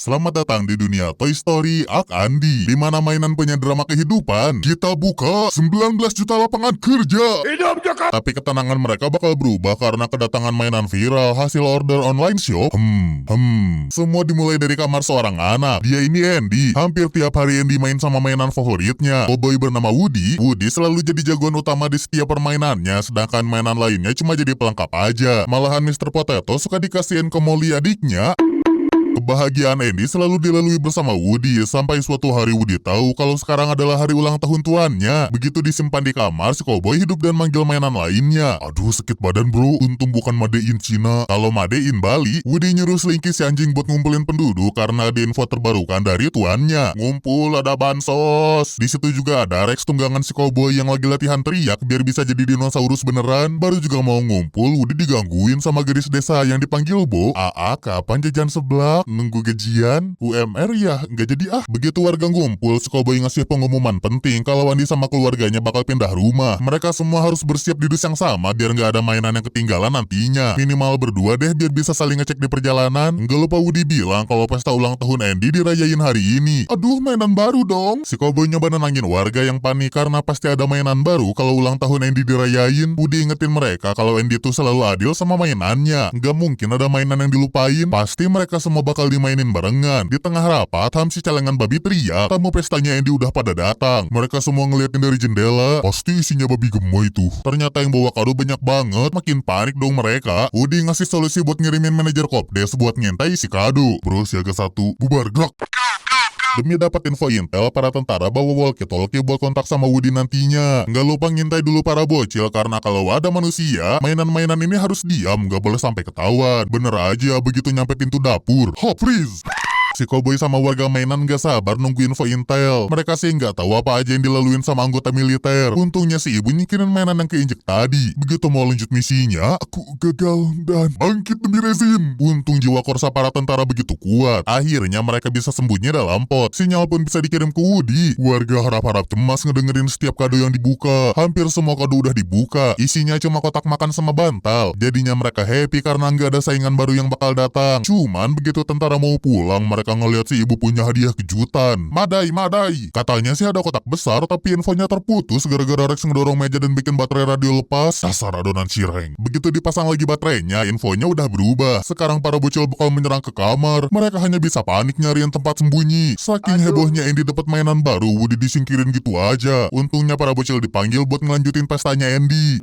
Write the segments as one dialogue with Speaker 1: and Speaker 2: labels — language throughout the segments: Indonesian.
Speaker 1: Selamat datang di dunia Toy Story Ak Andi, di mana mainan punya drama kehidupan. Kita buka 19 juta lapangan kerja.
Speaker 2: Hidup Joko!
Speaker 1: Tapi ketenangan mereka bakal berubah karena kedatangan mainan viral hasil order online shop. Semua dimulai dari kamar seorang anak. Dia ini Andy. Hampir tiap hari Andy main sama mainan favoritnya, cowboy bernama Woody. Woody selalu jadi jagoan utama di setiap permainannya, sedangkan mainan lainnya cuma jadi pelengkap aja. Malahan Mr. Potato suka dikasihin ke Molly adiknya. Kebahagiaan Andy selalu dilalui bersama Woody, sampai suatu hari Woody tahu kalau sekarang adalah hari ulang tahun tuannya. Begitu disimpan di kamar, si cowboy hidup dan manggil mainan lainnya. Aduh, sakit badan bro, untung bukan Made in China. Kalau Made in Bali, Woody nyuruh Slinky si anjing buat ngumpulin penduduk karena ada info terbarukan dari tuannya. Ngumpul, ada bansos. Di situ juga ada Rex, tunggangan si cowboy yang lagi latihan teriak biar bisa jadi dinosaurus beneran. Baru juga mau ngumpul, Woody digangguin sama gadis desa yang dipanggil Bo. Kapan jajan seblak? Nunggu gajian? UMR ya? Nggak jadi ah. Begitu warga ngumpul, si cowboy ngasih pengumuman penting kalau Andy sama keluarganya bakal pindah rumah. Mereka semua harus bersiap di dus yang sama biar nggak ada mainan yang ketinggalan nantinya. Minimal berdua deh biar bisa saling ngecek di perjalanan. Nggak lupa Woody bilang kalau pesta ulang tahun Andy dirayain hari ini. Aduh, mainan baru dong. Si cowboy nyoba nenangin warga yang panik karena pasti ada mainan baru kalau ulang tahun Andy dirayain. Woody ingetin mereka kalau Andy tuh selalu adil sama mainannya. Nggak mungkin ada mainan yang dilupain. Pasti mereka semua bakal dimainin barengan. Di tengah rapat, si celengan babi teriak, tamu pestanya Andy udah pada datang. Mereka semua ngeliatin dari jendela, pasti isinya babi gemoy tuh. Ternyata yang bawa kado banyak banget, makin panik dong mereka. Woody ngasih solusi buat ngirimin manajer Kopdes buat ngentai si kado. Bro, siaga 1, bubar gerak. Demi dapat info intel, para tentara bawa walkie-talkie buat kontak sama Woody nantinya. Nggak lupa ngintai dulu para bocil, karena kalau ada manusia, mainan-mainan ini harus diam, nggak boleh sampai ketahuan. Bener aja, begitu nyampe pintu dapur, hop, freeze! Si cowboy sama warga mainan gak sabar nunggu info intel. Mereka sih nggak tahu apa aja yang dilaluin sama anggota militer. Untungnya si ibu nyingkirin mainan yang keinjek tadi. Begitu mau lanjut misinya, aku gagal dan bangkit demi rezim. Untung jiwa korsa para tentara begitu kuat. Akhirnya mereka bisa sembunyi dalam pot. Sinyal pun bisa dikirim ke Woody. Warga harap-harap cemas ngedengerin setiap kado yang dibuka. Hampir semua kado udah dibuka. Isinya cuma kotak makan sama bantal. Jadinya mereka happy karena nggak ada saingan baru yang bakal datang. Cuman begitu tentara mau pulang, mereka ngeliat si ibu punya hadiah kejutan. Madai. Katanya sih ada kotak besar, tapi infonya terputus gara-gara Rex ngedorong meja dan bikin baterai radio lepas. Dasar adonan cireng. Begitu dipasang lagi baterainya, infonya udah berubah. Sekarang para bocil bakal menyerang ke kamar. Mereka hanya bisa panik nyariin tempat sembunyi. Saking hebohnya Andy dapat mainan baru, Woody disingkirin gitu aja. Untungnya para bocil dipanggil buat ngelanjutin pestanya Andy.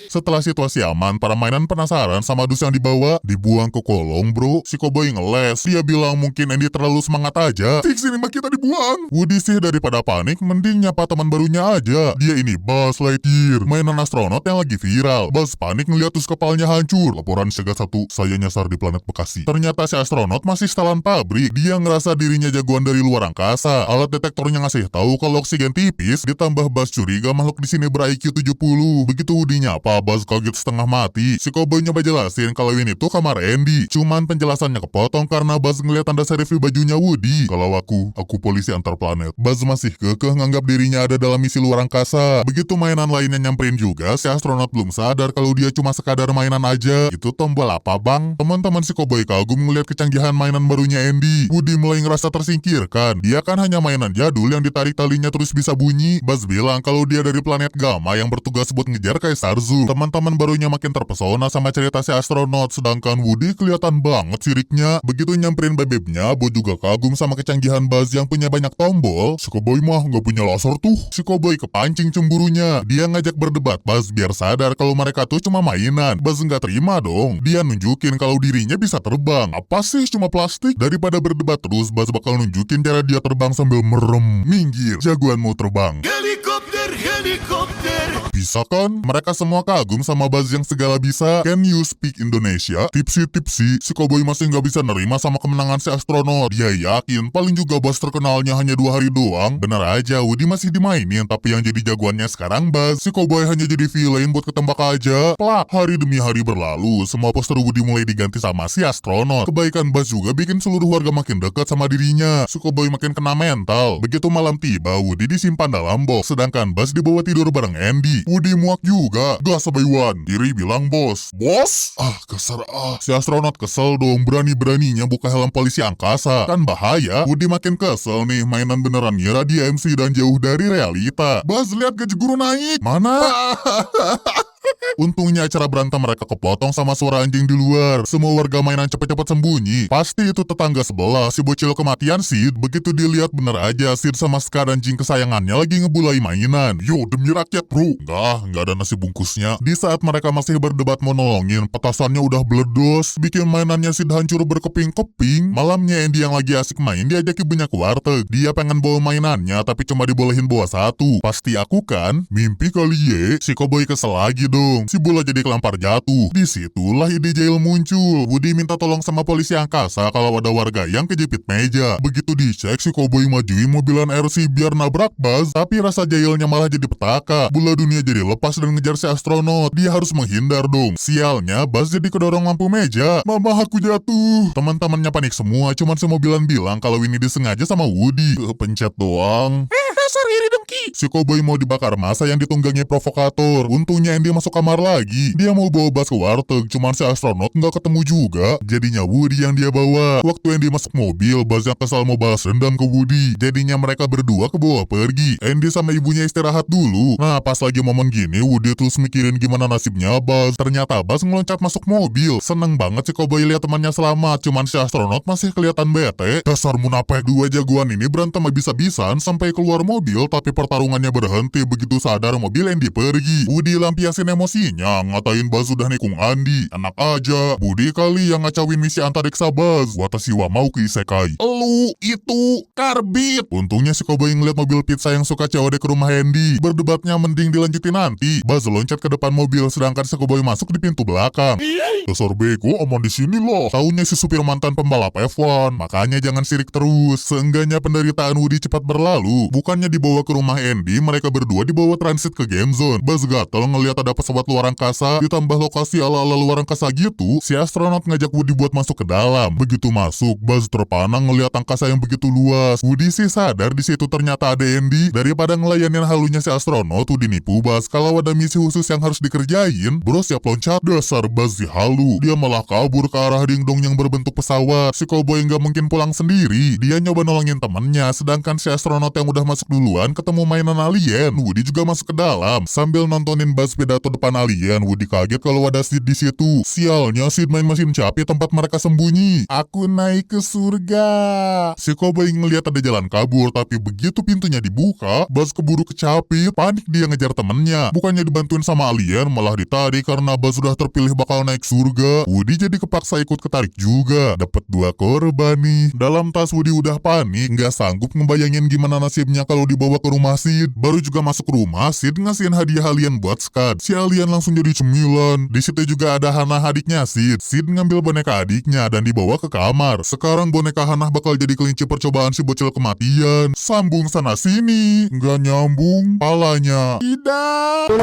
Speaker 1: Setelah situasi aman, para mainan penasaran sama dus yang dibuang ke kolong bro. Si cowboy ngeles. Dia bilang mungkin Andy terlalu semangat aja. Fix ini mah kita dibuang. Woody sih daripada panik, mending nyapa teman barunya aja. Dia ini Buzz Lightyear, mainan astronot yang lagi viral. Buzz panik ngeliat dus kepalanya hancur. Laporan siaga 1, saya nyasar di planet Bekasi. Ternyata si astronot masih setelan pabrik. Dia ngerasa dirinya jagoan dari luar angkasa. Alat detektornya ngasih tahu kalau oksigen tipis, ditambah Buzz curiga makhluk di sini ber-IQ 70. Begitu Woody nyapa, Buzz kaget setengah mati. Si cowboy nyoba jelasin kalau ini tuh kamar Andy. Cuman penjelasannya kepotong karena Buzz ngeliat tanda serif di bajunya Woody. Kalau aku polisi antar planet. Buzz masih kekeh nganggap dirinya ada dalam misi luar angkasa. Begitu mainan lainnya nyamperin juga, si astronot belum sadar kalau dia cuma sekadar mainan aja. Itu tombol apa bang? Teman-teman si cowboy kagum ngeliat kecanggihan mainan barunya Andy. Woody mulai ngerasa tersingkirkan. Dia kan hanya mainan jadul yang ditarik talinya terus bisa bunyi. Buzz bilang kalau dia dari planet Gamma yang bertugas buat ngejar Kaisar Zul. Teman-teman barunya makin terpesona sama cerita si astronot, sedangkan Woody kelihatan banget siriknya. Begitu nyamperin bebeknya, Bo juga kagum sama kecanggihan Buzz yang punya banyak tombol. Si cowboy mah nggak punya laser tuh. Si cowboy kepancing cemburunya. Dia ngajak berdebat Buzz biar sadar kalau mereka tuh cuma mainan. Buzz nggak terima dong. Dia nunjukin kalau dirinya bisa terbang. Apa sih cuma plastik? Daripada berdebat terus, Buzz bakal nunjukin cara dia terbang sambil merem. Minggir, jagoan mau terbang.
Speaker 2: Helikopter.
Speaker 1: Bisa kan? Mereka semua kagum sama Buzz yang segala bisa. Can you speak Indonesia? Tipsy. Si cowboy masih nggak bisa nerima sama kemenangan si astronot. Dia yakin paling juga Buzz terkenalnya hanya 2 hari doang. Bener aja, Woody masih dimainin, tapi yang jadi jagoannya sekarang Buzz. Si cowboy hanya jadi villain buat ketembak aja. Plak, hari demi hari berlalu, semua poster Woody mulai diganti sama si astronot. Kebaikan Buzz juga bikin seluruh warga makin dekat sama dirinya. Si cowboy makin kena mental. Begitu malam tiba, Woody disimpan dalam box, sedangkan Buzz dibawa dibawa tidur bareng Andy. Woody muak juga. Gas Baywan. Kiri bilang bos. Bos? Kesar Si astronot kesel dong, berani-beraninya buka helm polisi angkasa. Kan bahaya. Woody makin kesel nih, mainan beneran ngira dia MC dan jauh dari realita. Buzz lihat gaji guru naik. Mana? Untungnya acara berantem mereka kepotong sama suara anjing di luar. Semua warga mainan cepet-cepet sembunyi. Pasti itu tetangga sebelah, si bocil kematian Sid. Begitu dilihat bener aja Sid sama Scar anjing kesayangannya lagi ngebulai mainan. Yo, demi rakyat bro. Nggak ada nasi bungkusnya. Di saat mereka masih berdebat mau nolongin, petasannya udah bledos. Bikin mainannya Sid hancur berkeping-keping. Malamnya Andy yang lagi asik main diajak ibunya ke warteg. Dia pengen bawa mainannya tapi cuma dibolehin bawa satu. Pasti aku kan? Mimpi kali ye. Si Cowboy kesel lagi dong. Si bola jadi kelampar jatuh. Disitulah ide jahil muncul. Woody minta tolong sama polisi angkasa kalau ada warga yang kejepit meja. Begitu dicek, si Cowboy majuin mobilan RC biar nabrak Buzz. Tapi rasa jahilnya malah jadi petaka. Bola dunia jadi lepas dan ngejar si astronot. Dia harus menghindar dong. Sialnya Buzz jadi kedorong lampu meja. Mama aku jatuh. Teman-temannya panik semua. Cuman si mobilan bilang kalau ini disengaja sama Woody. Pencet doang. Dasar iri dengki. Si Cowboy mau dibakar masa yang ditunggangi provokator. Untungnya Andy masuk kamar lagi. Dia mau bawa Buzz ke warteg, cuman si astronot nggak ketemu juga. Jadinya Woody yang dia bawa. Waktu Andy masuk mobil, Buzz yang kesal mau balas dendam ke Woody. Jadinya mereka berdua ke bawah pergi. Andy sama ibunya istirahat dulu. Nah, pas lagi momen gini, Woody terus mikirin gimana nasibnya Buzz. Ternyata Buzz ngeloncat masuk mobil. Seneng banget si Cowboy lihat temannya selamat. Cuman si astronot masih kelihatan bete. Dasar munafik. Dua jagoan ini berantem habis-habisan sampai keluar mobil, tapi pertarungannya berhenti begitu sadar mobil Andy pergi. Woody lampiasin emosinya, ngatain Buzz sudah nikung Andy. Enak aja, Woody kali yang ngacauin misi antariksa Buzz. Watashi wa mau ke isekai. Elu, itu, karbit. Untungnya si Cowboy ngeliat mobil pizza yang suka COD ke rumah Andy. Berdebatnya mending dilanjutin nanti. Buzz loncat ke depan mobil, sedangkan si Cowboy masuk di pintu belakang. Dasar bego, aman di sini loh. Taunya si supir mantan pembalap F1. Makanya jangan sirik terus. Seenggaknya penderitaan Woody cepat berlalu. Bukannya dibawa ke rumah Andy, mereka berdua dibawa transit ke game zone. Buzz gatel ngeliat ada pesawat luar angkasa, ditambah lokasi ala-ala luar angkasa gitu. Si astronot ngajak Woody buat masuk ke dalam. Begitu masuk, Buzz terpanang ngeliat angkasa yang begitu luas. Woody sih sadar di situ ternyata ada Andy. Daripada ngelayanin halunya si astronot, Woody nipu Buzz kalau ada misi khusus yang harus dikerjain. Bro siap loncat. Dasar Buzz si halu. Dia malah kabur ke arah dingdong yang berbentuk pesawat. Si Cowboy nggak mungkin pulang sendiri. Dia nyoba nolongin temennya, sedangkan si astronot yang udah masuk duluan ketemu mainan alien. Woody juga masuk ke dalam. Sambil nontonin Buzz pidato depan alien, Woody kaget kalau ada Sid di situ. Sialnya Sid main mesin capi tempat mereka sembunyi. Aku naik ke surga. Si Cowboy ngeliat ada jalan kabur, tapi begitu pintunya dibuka, Buzz keburu kecapit. Panik dia ngejar temennya. Bukannya dibantuin sama alien, malah ditarik karena Buzz sudah terpilih bakal naik surga. Woody jadi kepaksa ikut ketarik juga. Dapat 2 korban nih. Dalam tas Woody udah panik, nggak sanggup ngebayangin gimana nasibnya kalau dibawa ke rumah Sid. Baru juga masuk rumah, Sid ngasihin hadiah alien buat Scud. Si alien langsung jadi cemilan. Di situ juga ada Hana adiknya Sid. Sid ngambil boneka adiknya dan dibawa ke kamar. Sekarang boneka Hana bakal jadi kelinci percobaan si bocil kematian. Sambung sana sini, nggak nyambung palanya. Tidak.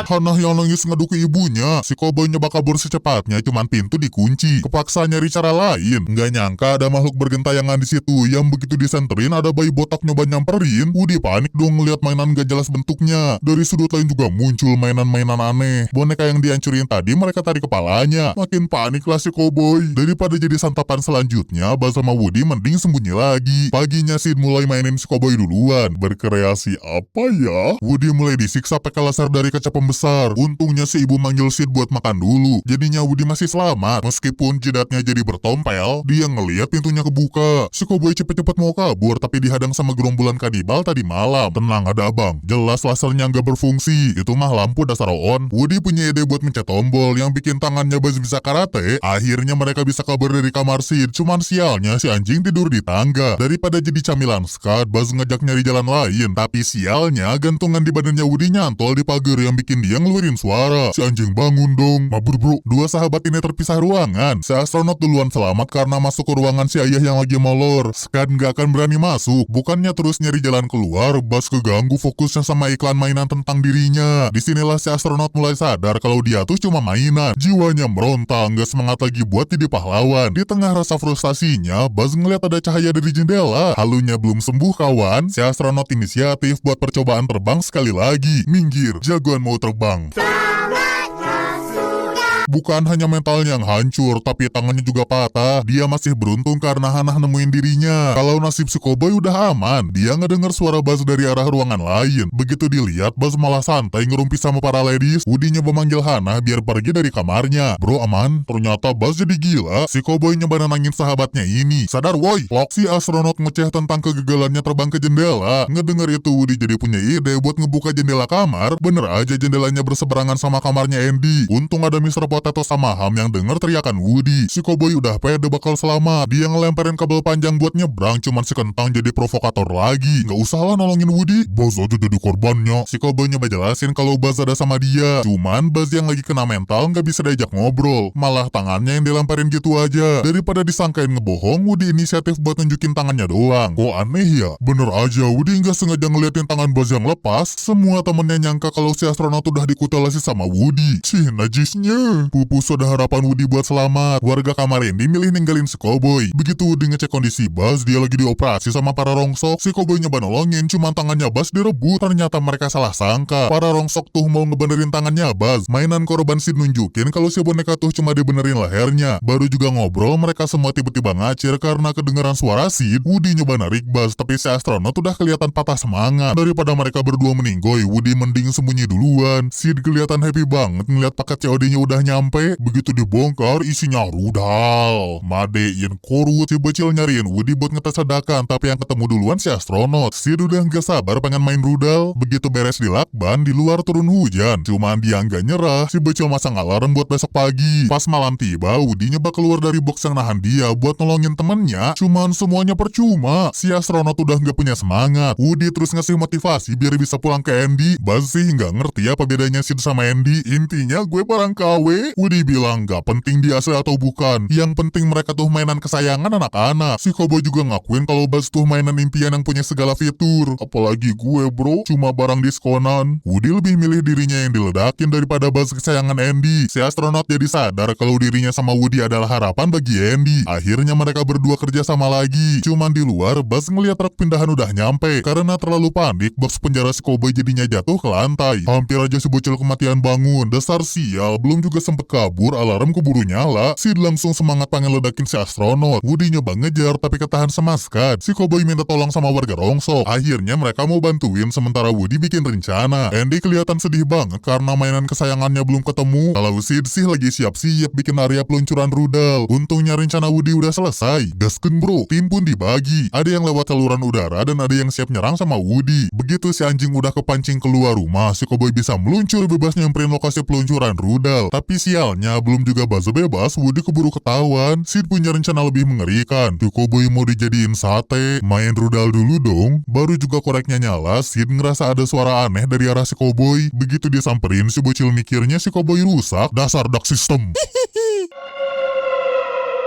Speaker 1: Hana yang nangis ngadu ke ibunya. Si Cowboy nyoba kabur secepatnya, cuman pintu dikunci. Kepaksa nyari cara lain. Nggak nyangka ada makhluk bergentayangan di situ. Yang begitu disenterin ada bayi botak nyoba nyamperin. Woody panik dong ngeliat mainan gak jelas bentuknya. Dari sudut lain juga muncul mainan-mainan aneh. Boneka yang dihancurin tadi mereka tarik kepalanya. Makin panik lah si Cowboy. Daripada jadi santapan selanjutnya, Buzz sama Woody mending sembunyi lagi. Paginya Sid mulai mainin si Cowboy duluan. Berkreasi apa ya? Woody mulai disiksa pakai laser dari kaca pembesar. Untungnya si ibu manggil Sid buat makan dulu. Jadinya Woody masih selamat. Meskipun jidatnya jadi bertompel, dia ngeliat pintunya kebuka. Si Cowboy cepet-cepet mau kabur tapi dihadang sama gerombolan kanibal tadi malam. Tenang ada abang, jelas lasernya nggak berfungsi. Itu mah lampu dasar on. Woody punya ide buat mencet tombol yang bikin tangannya Buzz bisa karate. Akhirnya mereka bisa kabur dari kamar Sid. Cuman sialnya si anjing tidur di tangga. Daripada jadi camilan Scud, Buzz ngajak nyari jalan lain. Tapi sialnya gantungan di badannya Woody nyantol di pagar yang bikin dia ngeluarin suara. Si anjing bangun dong. Mabur bro, dua sahabat ini terpisah ruangan. Si astronot duluan selamat karena masuk ke ruangan si ayah yang lagi molor. Scud nggak akan berani masuk. Bukannya terus nyari jalan keluar, Buzz keganggu fokusnya sama iklan mainan tentang dirinya. Disinilah si astronot mulai sadar kalau dia tuh cuma mainan. Jiwanya meronta, nggak semangat lagi buat jadi pahlawan. Di tengah rasa frustasinya, Buzz ngeliat ada cahaya dari jendela. Halunya belum sembuh kawan, si astronot inisiatif buat percobaan terbang sekali lagi. Minggir, jagoan mau terbang. Bukan hanya mentalnya yang hancur, tapi tangannya juga patah. Dia masih beruntung karena Hana nemuin dirinya. Kalau nasib si Cowboy udah aman, dia ngedenger suara Buzz dari arah ruangan lain. Begitu dilihat, Buzz malah santai ngerumpi sama para ladies. Woody nyoba manggil Hana biar pergi dari kamarnya. Bro aman, ternyata Buzz jadi gila. Si Cowboy nyoba nenangin sahabatnya ini. Sadar woi, Lok si astronot ngeceh tentang kegagalannya terbang ke jendela. Ngedenger itu Woody jadi punya ide buat ngebuka jendela kamar. Bener aja jendelanya berseberangan sama kamarnya Andy. Untung ada Mr. Potato sama Ham yang denger teriakan Woody. Si Cowboy udah pede bakal selamat. Dia ngelemparin kabel panjang buat nyebrang, cuman si kentang jadi provokator lagi. Nggak usah lah nolongin Woody, Buzz aja jadi korbannya. Si Cowboy nyoba jelasin kalau Buzz ada sama dia. Cuman Buzz yang lagi kena mental nggak bisa diajak ngobrol. Malah tangannya yang dilemparin gitu aja. Daripada disangkain ngebohong, Woody inisiatif buat nunjukin tangannya doang. Kok aneh ya? Bener aja, Woody nggak sengaja ngeliatin tangan Buzz yang lepas. Semua temennya nyangka kalau si astronot udah dikutelasi sama Woody. Cih, najisnya. Pupus ada harapan Woody buat selamat. Warga kamar Andy milih ninggalin si Cowboy. Begitu Woody ngecek kondisi Buzz, dia lagi dioperasi sama para rongsok. Si Cowboy nyoba nolongin, cuman tangannya Buzz direbut. Ternyata mereka salah sangka. Para rongsok tuh mau ngebenerin tangannya Buzz. Mainan korban Sid nunjukin kalau si boneka tuh cuma dibenerin lehernya. Baru juga ngobrol, mereka semua tiba-tiba ngacir karena kedengeran suara Sid. Woody nyoba narik Buzz, tapi si astronot udah kelihatan patah semangat. Daripada mereka berdua meninggoy, Woody mending sembunyi duluan. Sid kelihatan happy banget ngeliat paket COD-nya udah nyampe. Begitu dibongkar, isinya rudal. Madein korut, si bocil nyariin Woody buat ngetes ledakan, tapi yang ketemu duluan si astronot. Sid udah gak sabar pengen main rudal. Begitu beres di lakban, di luar turun hujan. Cuman dia gak nyerah, si bocil masang alarm buat besok pagi. Pas malam tiba, Woody nyoba keluar dari box yang nahan dia buat nolongin temennya. Cuman semuanya percuma. Si astronot udah gak punya semangat. Woody terus ngasih motivasi biar bisa pulang ke Andy. Buzz sih gak ngerti apa bedanya Sid sama Andy. Intinya gue barang KW. Woody bilang gak penting dia asli atau bukan. Yang penting mereka tuh mainan kesayangan anak-anak. Si Cowboy juga ngakuin kalau Buzz tuh mainan impian yang punya segala fitur. Apalagi gue bro, cuma barang diskonan. Woody lebih milih dirinya yang diledakin daripada Buzz kesayangan Andy. Si astronot jadi sadar kalau dirinya sama Woody adalah harapan bagi Andy. Akhirnya mereka berdua kerja sama lagi. Cuman di luar, Buzz ngeliat truk pindahan udah nyampe. Karena terlalu panik, box penjara si Cowboy jadinya jatuh ke lantai. Hampir aja si bocil kematian bangun. Dasar sial, belum juga sempet kabur, alarm keburu nyala. Sid langsung semangat pengen ledakin si astronot. Woody nyoba ngejar tapi ketahan sama Scud. Si Cowboy minta tolong sama warga rongsok. Akhirnya mereka mau bantuin sementara Woody bikin rencana. Andy kelihatan sedih banget karena mainan kesayangannya belum ketemu. Kalau Sid sih lagi siap-siap bikin area peluncuran rudal. Untungnya rencana Woody udah selesai. Gasken bro, tim pun dibagi. Ada yang lewat saluran udara dan ada yang siap nyerang sama Woody. Begitu si anjing udah kepancing keluar rumah, si Cowboy bisa meluncur bebas nyamperin lokasi peluncuran rudal. Tapi sialnya belum juga Buzz bebas, Woody keburu ketahuan. Sid punya rencana lebih mengerikan. Si Cowboy mau dijadiin sate. Main rudal dulu dong. Baru juga koreknya nyala, Sid ngerasa ada suara aneh dari arah si Cowboy. Begitu dia samperin, si bocil mikirnya si Cowboy rusak. Dasar dark system.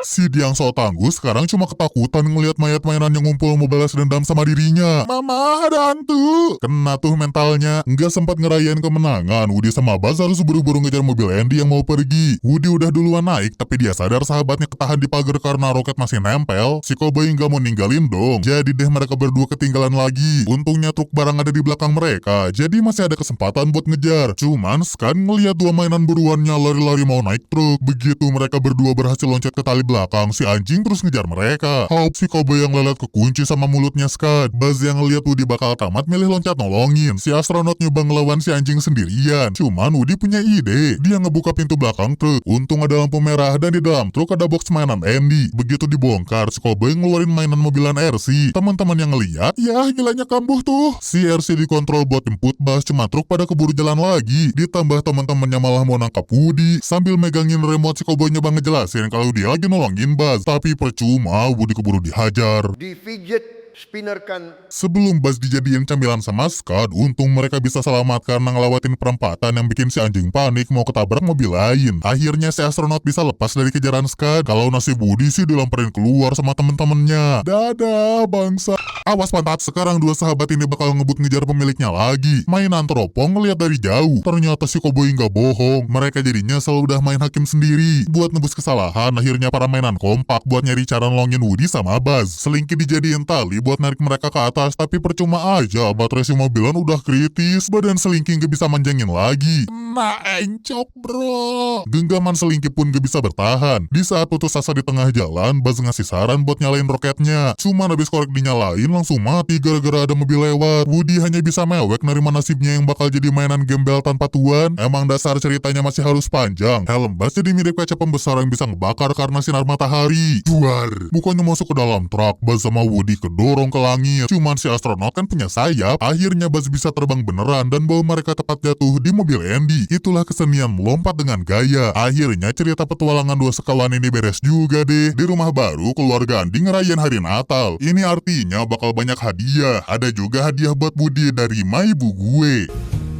Speaker 1: Sid yang so tangguh sekarang cuma ketakutan ngelihat mayat mainan yang ngumpul mau balas dendam sama dirinya. Mama, ada hantu. Kena tuh mentalnya. Nggak sempat ngerayain kemenangan. Woody sama Buzz harus buru-buru ngejar mobil Andy yang mau pergi. Woody udah duluan naik, tapi dia sadar sahabatnya ketahan di pagar karena roket masih nempel. Si Cowboy nggak mau ninggalin dong. Jadi deh mereka berdua ketinggalan lagi. Untungnya truk barang ada di belakang mereka, jadi masih ada kesempatan buat ngejar. Cuman Scud ngeliat dua mainan buruannya lari-lari mau naik truk. Begitu mereka berdua berhasil loncat ke tali belakang, si anjing terus ngejar mereka. Haup si Cowboy yang lelet kekunci sama mulutnya Scud. Buzz yang ngeliat Woody bakal tamat milih loncat nolongin. Si astronot nyoba ngelawan si anjing sendirian. Cuman Woody punya ide. Dia ngebuka pintu belakang truk. Untung ada lampu merah dan di dalam truk ada box mainan Andy. Begitu dibongkar, si Cowboy ngeluarin mainan mobilan RC. Teman-teman yang ngeliat, ya gilanya kambuh tuh. Si RC dikontrol buat jemput Buzz, cuma truk pada keburu jalan lagi. Ditambah teman-temannya malah mau nangkap Woody. Sambil megangin remote, si Cowboy nyoba ngejelasin kalau dia lagi nolongin Buzz, tapi percuma, Woody keburu dihajar.
Speaker 2: Di fidget spinner kan.
Speaker 1: Sebelum Buzz dijadiin camilan sama Scud, untung mereka bisa selamat karena ngelawatin perempatan yang bikin si anjing panik mau ketabrak mobil lain. Akhirnya si astronot bisa lepas dari kejaran Scud. Kalau nasib Woody sih dilamperin keluar sama temen-temennya. Dadah bangsa. awas pantat. Sekarang dua sahabat ini bakal ngebut ngejar pemiliknya lagi. Mainan teropong ngeliat dari jauh. Ternyata si koboi nggak bohong. Mereka jadi nyesel udah main hakim sendiri. Buat nebus kesalahan, akhirnya para mainan kompak buat nyari cara nolongin Woody sama Buzz. Selingki dijadiin tali buat narik mereka ke atas, tapi percuma aja. Baterai si mobilan udah kritis. Badan selingki nggak bisa manjangin lagi. Nah encok bro. Genggaman selingki pun gak bisa bertahan. Di saat putus asa di tengah jalan, Buzz ngasih saran buat nyalain roketnya. Cuman habis korek dinyalain langsung mati gara-gara ada mobil lewat. Woody hanya bisa mewek nerima nasibnya yang bakal jadi mainan gembel tanpa tuan. Emang dasar ceritanya masih harus panjang. Helm Buzz jadi mirip kaca pembesar yang bisa ngebakar karena sinar matahari. Duar. Bukannya masuk ke dalam truk, Buzz sama Woody kedorong ke langit. Cuman si astronot kan punya sayap. Akhirnya Buzz bisa terbang beneran dan bawa mereka tepat jatuh di mobil Andy. Itulah kesenian melompat dengan gaya. Akhirnya cerita petualangan dua sekawan ini beres juga deh. Di rumah baru, keluarga Andy ngerayain hari Natal. Ini artinya bakal banyak hadiah. Ada juga hadiah buat Woody dari ma ibu gue.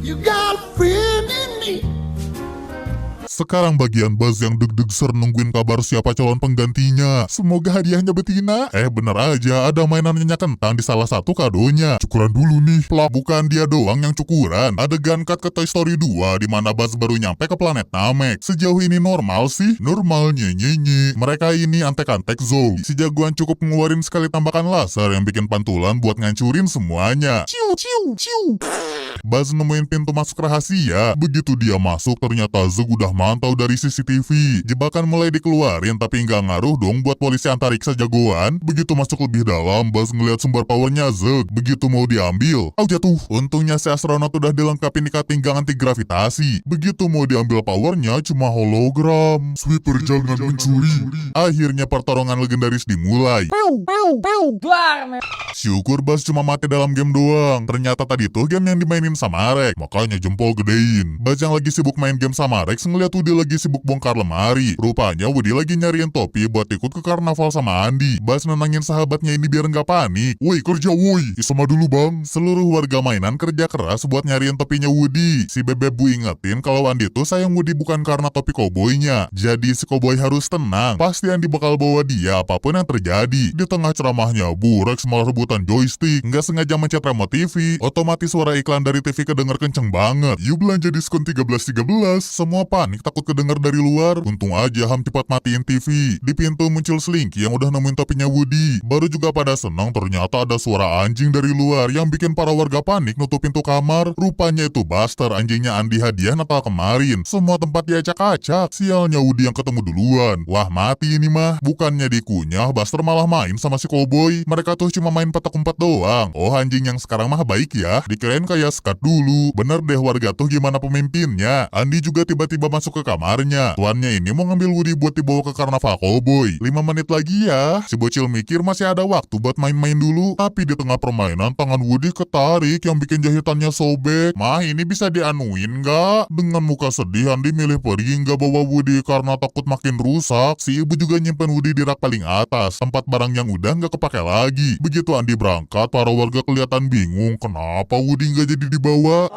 Speaker 2: You got a friend in me.
Speaker 1: Sekarang bagian Buzz yang deg-deg ser nungguin kabar siapa calon penggantinya. Semoga hadiahnya betina. Bener aja, ada mainan nyenyak kentang di salah satu kadonya. Cukuran dulu nih. Plak, bukan dia doang yang cukuran. Adegan cut ke Toy Story 2 di mana Buzz baru nyampe ke planet Namek. Sejauh ini normal sih. Normalnya nyenyi. Mereka ini antek-antek Zoe. Si jagoan cukup ngeluarin sekali tembakan laser yang bikin pantulan buat ngancurin semuanya. Ciu ciu ciu. Buzz nemuin pintu masuk rahasia. Begitu dia masuk, ternyata Zug udah mantau dari CCTV. Jebakan mulai dikeluarin, tapi nggak ngaruh dong buat polisi antariksa jagoan. Begitu masuk lebih dalam, Buzz ngeliat sumber powernya Zug. Begitu mau diambil, jatuh. Untungnya si astronot udah dilengkapi katinggang anti gravitasi. Begitu mau diambil powernya, cuma hologram. Sweeper jangan mencuri. Akhirnya pertarungan legendaris dimulai. Syukur Buzz cuma mati dalam game doang. Ternyata tadi tuh game yang dimainin sama Rex, makanya jempol gedein. Buzz yang lagi sibuk main game sama Rex ngeliat Woody lagi sibuk bongkar lemari. Rupanya Woody lagi nyariin topi buat ikut ke karnaval sama Andy. Buzz nenangin sahabatnya ini biar nggak panik. Woi kerja woi, sama dulu bang. Seluruh warga mainan kerja keras buat nyariin topinya Woody. Si Bebe Bu ingetin kalau Andy tuh sayang Woody bukan karena topi koboynya. Jadi si koboy harus tenang. Pasti Andy bakal bawa dia apapun yang terjadi. Di tengah ceramahnya, Bu Rex malah rebutan joystick. Nggak sengaja mencet remote TV. Otomatis suara iklan dari TV kedenger kenceng banget. Yuk belanja diskon 13-13. Semua panik takut kedenger dari luar. Untung aja Ham cepat matiin TV. Di pintu muncul Slinky yang udah nemuin topinya Woody. Baru juga pada senang, ternyata ada suara anjing dari luar yang bikin para warga panik nutup pintu kamar. Rupanya itu Buster, anjingnya Andy hadiah Natal kemarin. Semua tempat diacak-acak. Sialnya Woody yang ketemu duluan. Wah mati ini mah. Bukannya dikunyah, Buster malah main sama si cowboy. Mereka tuh cuma main petak umpet doang. Oh anjing yang sekarang mah baik ya. Dikirain kayak skat dulu. Bener deh warga tuh gimana pemimpinnya. Andy juga tiba-tiba masuk ke kamarnya. Tuannya ini mau ngambil Woody buat dibawa ke karnaval cowboy. 5 menit lagi ya. Si bocil mikir masih ada waktu buat main-main dulu. Tapi di tengah permainan tangan Woody ketarik yang bikin jahitannya sobek. Mah ini bisa dianuin gak? Dengan muka sedih Andy milih pergi nggak bawa Woody karena takut makin rusak. Si ibu juga nyimpen Woody di rak paling atas. Tempat barang yang udah nggak kepake lagi. Begitu Andy berangkat, para warga kelihatan bingung. Kenapa Woody nggak jadi dibawa?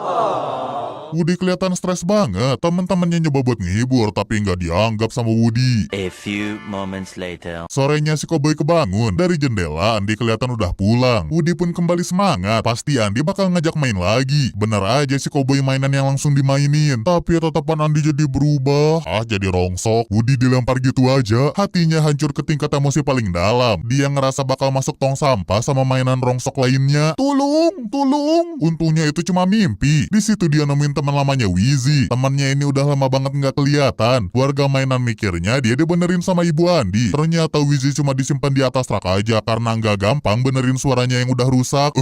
Speaker 1: Woody kelihatan stres banget. Temen-temennya nyoba buat ngehibur tapi nggak dianggap sama Woody.
Speaker 3: A few moments later.
Speaker 1: Sorenya si cowboy kebangun. Dari jendela Andy kelihatan udah pulang. Woody pun kembali semangat. Pasti Andy bakal ngajak main lagi. Bener aja si cowboy mainan yang langsung dimainin. Tapi tatapan Andy jadi berubah. Jadi rongsok. Woody dilempar gitu aja. Hatinya hancur ke tingkat emosi paling dalam. Dia ngerasa bakal masuk tong sampah sama mainan rongsok lainnya. Tolong, tolong. Untungnya itu cuma mimpi. Di situ dia nemuin teman lamanya Wheezy. Temannya ini udah lama banget nggak kelihatan. Warga mainan mikirnya dia dibenerin sama ibu Andy. Ternyata Wheezy cuma disimpan di atas rak aja karena nggak gampang benerin suaranya yang udah rusak.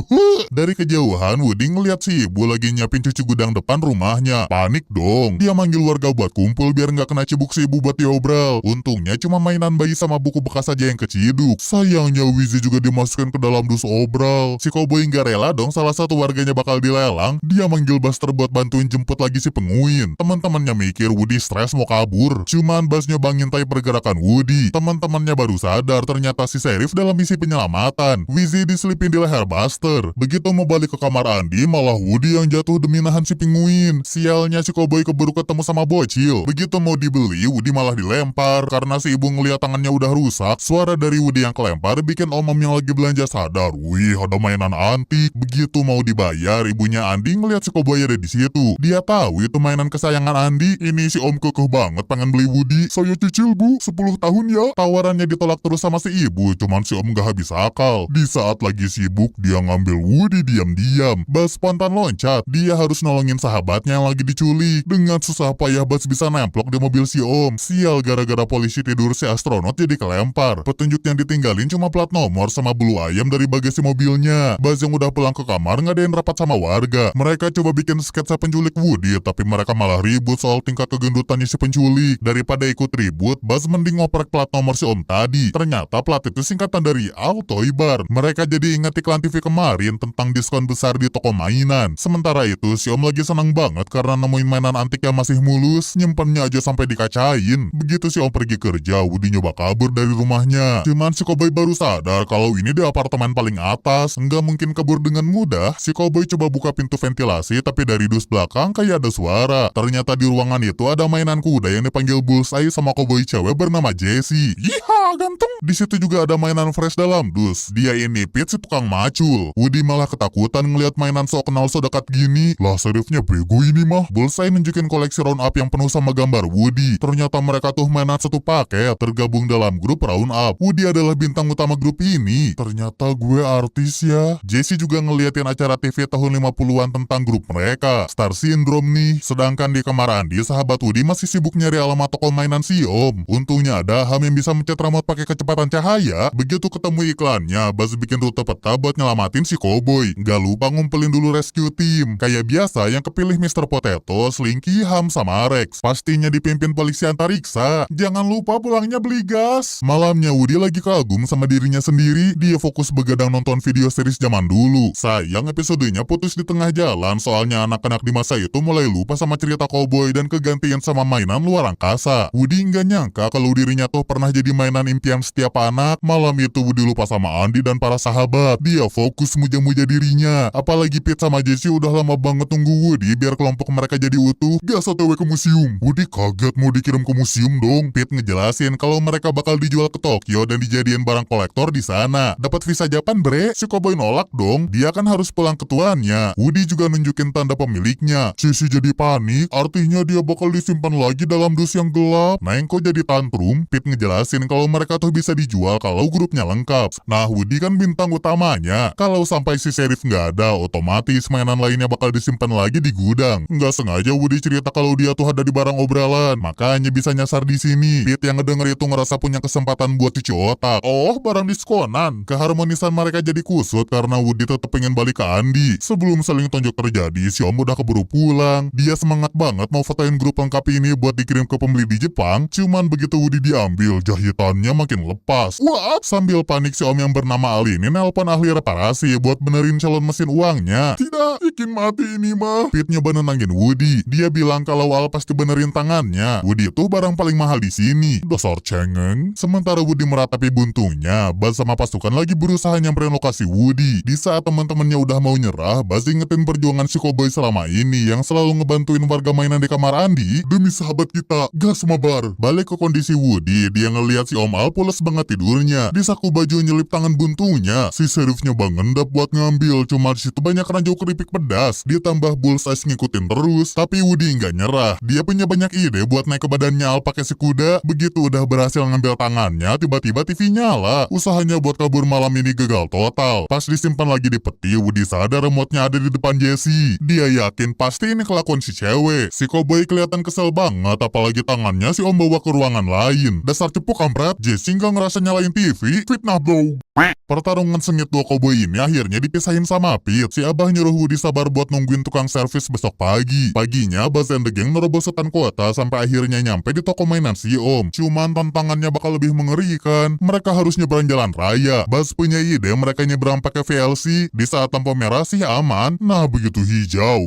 Speaker 1: Dari kejauhan Woody ngeliat si ibu lagi nyiapin cuci gudang depan rumahnya. Panik dong. Dia manggil warga buat kumpul biar nggak kena cibuk si ibu buat diobral. Untungnya cuma mainan bayi sama buku bekas aja yang keciduk. Sayangnya Wheezy juga dimasukkan ke dalam dus obral. Si cowboy nggak rela dong salah satu warganya bakal dilelang. Dia manggil Buster buat bantuin jemput lagi si penguin. Teman-temannya mikir Woody stres mau kabur. Cuman Buzz nyoba ngintai pergerakan Woody. Teman-temannya baru sadar ternyata si Sheriff dalam misi penyelamatan. Wizzy diselipin di leher Buster. Begitu mau balik ke kamar Andy, malah Woody yang jatuh demi nahan si penguin. Sialnya si Cowboy keburu ketemu sama bocil. Begitu mau dibeli, Woody malah dilempar. Karena si ibu ngeliat tangannya udah rusak, suara dari Woody yang kelempar bikin om-om yang lagi belanja sadar. Wih, ada mainan antik. Begitu mau dibayar, ibunya Andy ngeliat si Cowboy ada di situ. Dia tahu itu mainan kesayangan Andy. Ini si om kekeh banget pengen beli Woody. Saya cicil bu, 10 tahun ya. Tawarannya ditolak terus sama si ibu, cuman si om gak habis akal. Di saat lagi sibuk, dia ngambil Woody diam-diam. Buzz spontan loncat. Dia harus nolongin sahabatnya yang lagi diculik. Dengan susah payah Buzz bisa nemplok di mobil si om. Sial, gara-gara polisi tidur si astronot jadi kelempar. Petunjuk yang ditinggalin cuma plat nomor sama bulu ayam dari bagasi mobilnya. Buzz yang udah pulang ke kamar ngadain rapat sama warga. Mereka coba bikin sketsa penculik Woody, tapi mereka malah ribut soal tingkat kegendutannya si penculik. Daripada ikut ribut, Buzz mending ngoprek plat nomor si om tadi. Ternyata plat itu singkatan dari Autoibar. Mereka jadi ingat iklan TV kemarin tentang diskon besar di toko mainan. Sementara itu, si om lagi senang banget karena nemuin mainan antik yang masih mulus. Nyimpennya aja sampai dikacain. Begitu si om pergi kerja, Woody nyoba kabur dari rumahnya. Cuman si Cowboy baru sadar kalau ini di apartemen paling atas. Nggak mungkin kabur dengan mudah. Si Cowboy coba buka pintu ventilasi, tapi dari dus belakang kayak ada suara. Ternyata di ruangan itu ada mainan kuda yang dipanggil Bullseye sama Cowboy cewek bernama Jessie. Yiha, ganteng! Di situ juga ada mainan fresh dalam dus. Dia ini Pete si tukang macul. Woody malah ketakutan ngeliat mainan sok kenal so dekat gini. Lah, Sheriffnya bego ini mah. Bullseye nunjukin koleksi round up yang penuh sama gambar Woody. Ternyata mereka tuh mainan satu paket, tergabung dalam grup round up. Woody adalah bintang utama grup ini. Ternyata gue artis ya. Jessie juga ngeliatin acara TV tahun 50-an tentang grup mereka. Star Syndrome nih. Sedangkan di kamar Andy, sahabat Woody masih sibuk nyari alamat toko mainan si om. Untungnya ada Ham yang bisa mencet remote pakai kecepatan cahaya. Begitu ketemu iklannya, Buzz bikin rute peta buat nyelamatin si Cowboy. Gak lupa ngumpulin dulu rescue team. Kayak biasa yang kepilih Mr. Potato, Slinky, Ham, sama Rex. Pastinya dipimpin polisi antariksa. Jangan lupa pulangnya beli gas. Malamnya Woody lagi kagum sama dirinya sendiri. Dia fokus begadang nonton video series zaman dulu. Sayang episodenya putus di tengah jalan, soalnya anak-anak di masa itu mulai lupa sama cerita Cowboy dan kegantian sama mainan luar angkasa. Woody nggak nyangka kalau dirinya tuh pernah jadi mainan impian setiap anak. Malam itu Woody lupa sama Andy dan para sahabat. Dia fokus muja-muja dirinya. Apalagi Pete sama Jessie udah lama banget tunggu Woody biar kelompok mereka jadi utuh. Gas OTW ke museum. Woody kaget mau dikirim ke museum dong. Pete ngejelasin kalau mereka bakal dijual ke Tokyo dan dijadiin barang kolektor di sana. Dapat visa Japan bre. Si Cowboy nolak dong. Dia kan harus pulang ke tuannya. Woody juga nunjukin tanda pemiliknya. Jessie jadi panik. Artinya dia bakal disimpan lagi dalam dus yang gelap. Neng kok jadi tantrum. Pete ngejelasin kalau mereka tuh bisa dijual kalau grupnya lengkap. Nah, Woody kan bintang utamanya. Kalau sampai si Sheriff nggak ada, otomatis mainan lainnya bakal disimpan lagi di gudang. Nggak sengaja Woody cerita kalau dia tuh ada di barang obrolan. Makanya bisa nyasar di sini. Pete yang ngedenger itu ngerasa punya kesempatan buat cuci otak. Oh, barang diskonan. Keharmonisan mereka jadi kusut karena Woody tetap pengen balik ke Andy. Sebelum saling tonjok terjadi, si om udah keburu pulang. Dia semangat banget mau fotoin grup lengkap ini buat dikirim ke pembeli di Jepang. Cuman begitu Woody diambil, jahitannya makin lepas. Wah! Sambil panik si om yang bernama Ali ini nelpon ahli reparasi buat benerin calon mesin uangnya. Tidak, bikin mati ini mah. Pete nyoba nenangin Woody. Dia bilang kalau Al pasti benerin tangannya. Woody itu barang paling mahal di sini. Dasar cengeng. Sementara Woody meratapi buntungnya, Buzz sama pasukan lagi berusaha nyamperin lokasi Woody. Di saat teman-temannya udah mau nyerah, Buzz ingetin perjuangan si Cowboy selama ini yang selalu ngebantuin warga mainan di kamar Andy. Demi sahabat kita, gas mabar. Balik ke kondisi Woody, dia ngeliat si Om Al pules banget tidurnya. Di saku baju nyelip tangan buntungnya. Si Sheriffnya ngendap buat ngambil, cuma di situ banyak ranjau keripik pedas. Ditambah Bullseye ngikutin terus, tapi Woody nggak nyerah. Dia punya banyak ide buat naik ke badannya Al pakai si kuda. Begitu udah berhasil ngambil tangannya, tiba-tiba TV nyala. Usahanya buat kabur malam ini gagal total. Pas disimpan lagi di peti, Woody sadar remote-nya ada di depan Jessie. Dia yakin pasti ini kelakuan si cewek. Si Cowboy kelihatan kesel banget, apalagi tangannya si Om bawa ke ruangan lain. Dasar cepuk kampret, Jessie nggak ngerasa nyalain TV. Fitnah bro. Pertarungan sengit dua Cowboy ini akhirnya dipisahin sama Pete. Si abah nyuruh Woody sabar buat nungguin tukang servis besok pagi. Paginya Buzz and the Gang nerobos setan kota sampai akhirnya nyampe di toko mainan si Om. Cuman tantangannya bakal lebih mengerikan. Mereka harus nyebrang jalan raya. Buzz punya ide mereka nyebrang pakai VLC. Di saat lampu merah sih aman. Nah begitu hijau,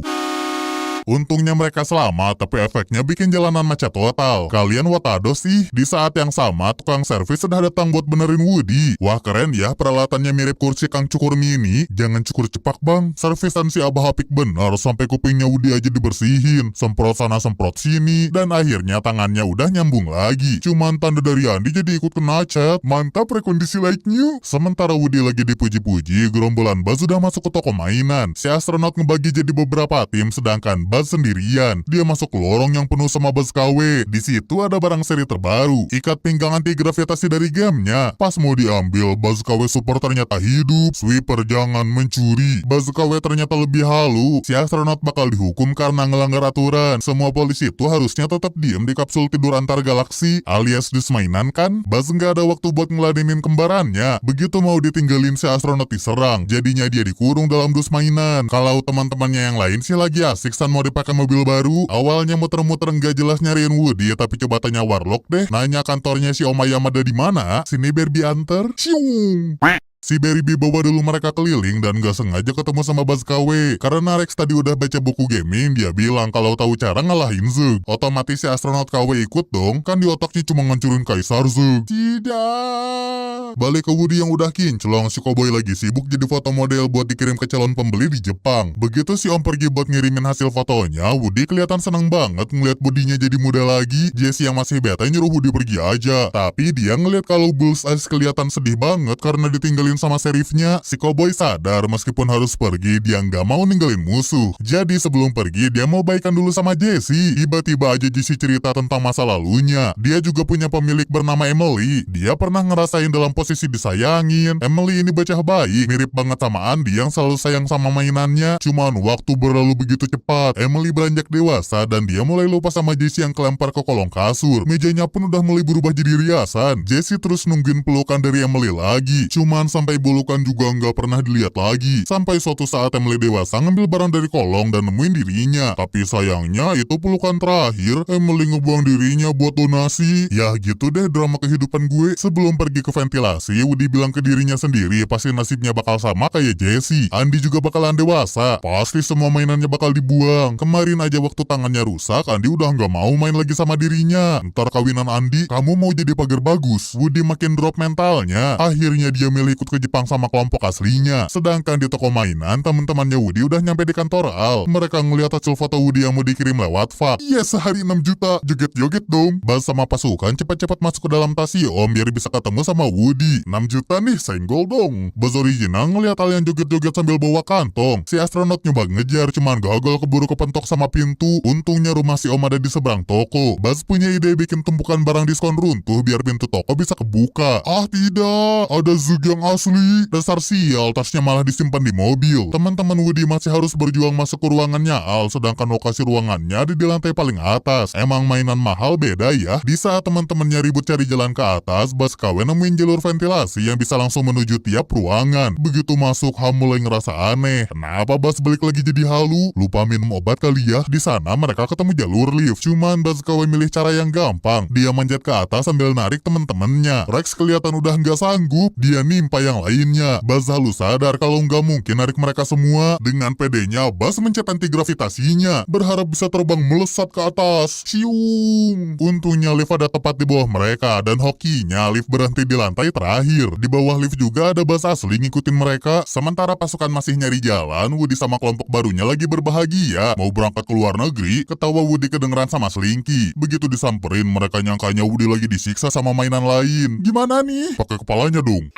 Speaker 1: Untungnya mereka selamat, tapi efeknya bikin jalanan macet total. Kalian watado sih, di saat yang sama tukang servis sudah datang buat benerin Woody. Wah keren ya, peralatannya mirip kursi Kang Cukur Mini. Jangan cukur cepak bang, servisan si Abah Apik benar sampai kupingnya Woody aja dibersihin. Semprot sana semprot sini, dan akhirnya tangannya udah nyambung lagi. Cuman tanda dari Andi jadi ikut kena cat. Mantap rekondisi like new. Sementara Woody lagi dipuji-puji, gerombolan Buzz sudah masuk ke toko mainan. Si astronot ngebagi jadi beberapa tim, sedangkan Buzz sendirian. Dia masuk ke lorong yang penuh sama Buzz KW. Di situ ada barang seri terbaru, ikat pinggang anti gravitasi dari gamenya. Pas mau diambil, Buzz KW Super ternyata hidup. Sweeper jangan mencuri. Buzz KW ternyata lebih halu. Si astronot bakal dihukum karena ngelanggar aturan. Semua polisi itu harusnya tetap diem di kapsul tidur antar galaksi, alias dus mainan kan. Buzz nggak ada waktu buat ngeladenin kembarannya. Begitu mau ditinggalin si astronot diserang, jadinya dia dikurung dalam dus mainan. Kalau teman-temannya yang lain sih lagi asik san mau dipakai mobil baru. Awalnya muter-muter nggak jelas nyariin Woody, tapi coba tanya Warlock deh. Nanya kantornya si Oma Yamada di mana. Sini Barbie anter. Siung. Si Barbie bawa dulu mereka keliling dan gak sengaja ketemu sama Buzz KW. Karena Rex tadi udah baca buku gaming, dia bilang kalau tahu cara ngalahin Zug. Otomatis si astronot KW ikut dong, kan di otaknya cuma ngancurin Kaisar Zug. Tidak. Balik ke Woody yang udah kinclong, si Cowboy lagi sibuk jadi foto model buat dikirim ke calon pembeli di Jepang. Begitu si Om pergi buat ngirimin hasil fotonya, Woody kelihatan seneng banget ngeliat bodinya jadi muda lagi. Jesse yang masih bete nyuruh Woody pergi aja. Tapi dia ngeliat kalau Bullseye kelihatan sedih banget karena ditinggalin sama serifnya. Si Cowboy sadar meskipun harus pergi, dia nggak mau ninggalin musuh. Jadi sebelum pergi, dia mau baikan dulu sama Jesse. Tiba-tiba aja Jesse cerita tentang masa lalunya. Dia juga punya pemilik bernama Emily. Dia pernah ngerasain dalam posisi disayangin. Emily ini bocah baik, mirip banget sama Andy yang selalu sayang sama mainannya. Cuman waktu berlalu begitu cepat. Emily beranjak dewasa dan dia mulai lupa sama Jesse yang kelempar ke kolong kasur. Mejanya pun udah mulai berubah jadi riasan. Jesse terus nungguin pelukan dari Emily lagi. Cuman sampai bulukan juga nggak pernah dilihat lagi. Sampai suatu saat Emily dewasa ngambil barang dari kolong dan nemuin dirinya. Tapi sayangnya itu pelukan terakhir. Emily ngebuang dirinya buat donasi. Ya gitu deh drama kehidupan gue. Sebelum pergi ke ventilasi, Woody bilang ke dirinya sendiri pasti nasibnya bakal sama kayak Jesse. Andy juga bakalan dewasa. Pasti semua mainannya bakal dibuang. Kemarin aja waktu tangannya rusak, Andy udah nggak mau main lagi sama dirinya. Ntar kawinan Andy, kamu mau jadi pagar bagus. Woody makin drop mentalnya. Akhirnya dia milih ikut ke Jepang sama kelompok aslinya. Sedangkan di toko mainan, teman-temannya Woody udah nyampe di kantor Al. Mereka ngeliat hasil foto Woody yang mau dikirim lewat fax. Iya sehari 6 juta. Joget-joget dong. Buzz sama pasukan cepat-cepat masuk ke dalam tas si Om biar bisa ketemu sama Woody. 6 juta nih, senggol dong. Buzz original ngeliat Al yang joget-joget sambil bawa kantong. Si astronot nyoba ngejar, cuman gagal keburu kepentok sama pintu. Untungnya rumah si Om ada di seberang toko. Buzz punya ide bikin tumpukan barang diskon runtuh biar pintu toko bisa kebuka. Ah tidak, ada Zug yang asli. Dasar sial, tasnya malah disimpan di mobil. Teman-teman Woody masih harus berjuang masuk ke ruangannya Al, sedangkan lokasi ruangannya ada di lantai paling atas. Emang mainan mahal beda ya. Di saat teman-temannya ribut cari jalan ke atas, Buzz KW nemuin jalur ventilasi yang bisa langsung menuju tiap ruangan. Begitu masuk, Ham mulai ngerasa aneh. Kenapa Buzz balik lagi jadi halu? Lupa minum obat kali ya? Di sana mereka ketemu jalur lift. Cuman Buzz KW milih cara yang gampang. Dia manjat ke atas sambil narik teman-temannya. Rex kelihatan udah nggak sanggup. Dia nimpa yang lainnya. Buzz halus sadar kalau nggak mungkin narik mereka semua. Dengan pedenya, Buzz mencet anti gravitasinya, berharap bisa terbang melesat ke atas. Siung. Untungnya lift ada tepat di bawah mereka, dan hokinya lift berhenti di lantai terakhir. Di bawah lift juga ada Buzz asli ngikutin mereka. Sementara pasukan masih nyari jalan, Woody sama kelompok barunya lagi berbahagia. Mau berangkat ke luar negeri, ketawa Woody kedengeran sama Slinky. Begitu disamperin, mereka nyangkanya Woody lagi disiksa sama mainan lain. Gimana nih? Pakai kepalanya dong.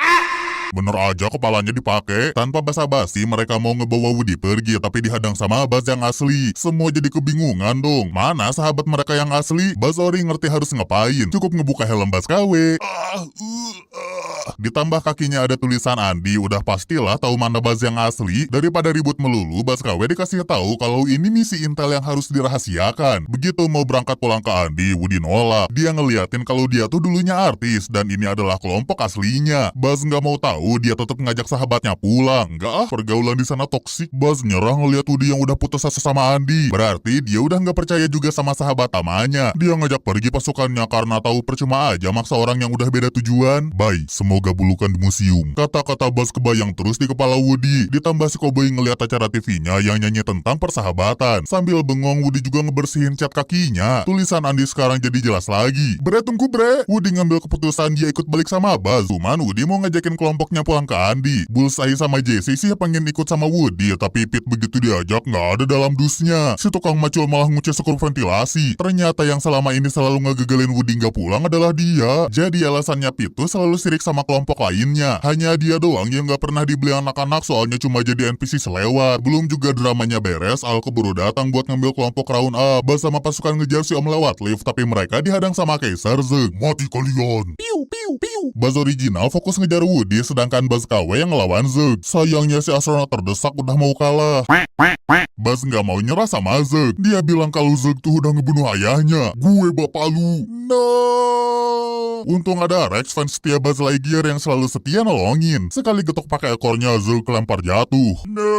Speaker 1: Bener aja kepalanya dipakai. Tanpa basa-basi mereka mau ngebawa Woody pergi, tapi dihadang sama Buzz yang asli. Semua jadi kebingungan dong. Mana sahabat mereka yang asli? Buzz Ori ngerti harus ngapain. Cukup ngebuka helm Buzz KW. Ditambah kakinya ada tulisan Andy. Udah pastilah tahu mana Buzz yang asli. Daripada ribut melulu, Buzz KW dikasih tahu kalau ini misi intel yang harus dirahasiakan. Begitu mau berangkat pulang ke Andy, Woody nolak. Dia ngeliatin kalau dia tuh dulunya artis dan ini adalah kelompok aslinya. Buzz nggak mau tahu, dia tetap ngajak sahabatnya pulang. Enggak pergaulan di sana toksik. Buzz nyerah ngeliat Woody yang udah putus asa sama Andy. Berarti dia udah nggak percaya juga sama sahabat tamanya. Dia ngajak pergi pasukannya karena tahu percuma aja maksa orang yang udah beda tujuan. Bye, semoga gabulukan di museum. Kata-kata Buzz kebayang terus di kepala Woody. Ditambah si Cowboy ngeliat acara TV-nya yang nyanyi tentang persahabatan. Sambil bengong, Woody juga ngebersihin cat kakinya. Tulisan Andy sekarang jadi jelas lagi. Bre, tunggu bre. Woody ngambil keputusan dia ikut balik sama Buzz. Cuman Woody mau ngajakin kelompoknya pulang ke Andy. Bullseye sama Jesse sih pengen ikut sama Woody, tapi Pete begitu diajak nggak ada dalam dusnya. Si tukang macul malah nguceh skrup ventilasi. Ternyata yang selama ini selalu ngegegelin Woody nggak pulang adalah dia. Jadi alasannya Pete tuh selalu sirik sama kelompok lainnya. Hanya dia doang yang nggak pernah dibeli anak-anak soalnya cuma jadi NPC selewat. Belum juga dramanya beres, Al keburu datang buat ngambil kelompok Round A. Buzz sama pasukan ngejar si Om lewat lift, tapi mereka dihadang sama Kaisar Zug. Mati kalian! Piu, piu, piu. Buzz original fokus ngejar Woody, sedangkan Buzz KW yang ngelawan Zug. Sayangnya si astronot terdesak udah mau kalah. Buzz nggak mau nyerah sama Zug. Dia bilang kalau Zug tuh udah ngebunuh ayahnya. Gue bapak lu. No. Untung ada Rex, fans setia Buzz Lightyear yang selalu setia nolongin. Sekali getok pakai ekornya, Zug kelempar jatuh. No.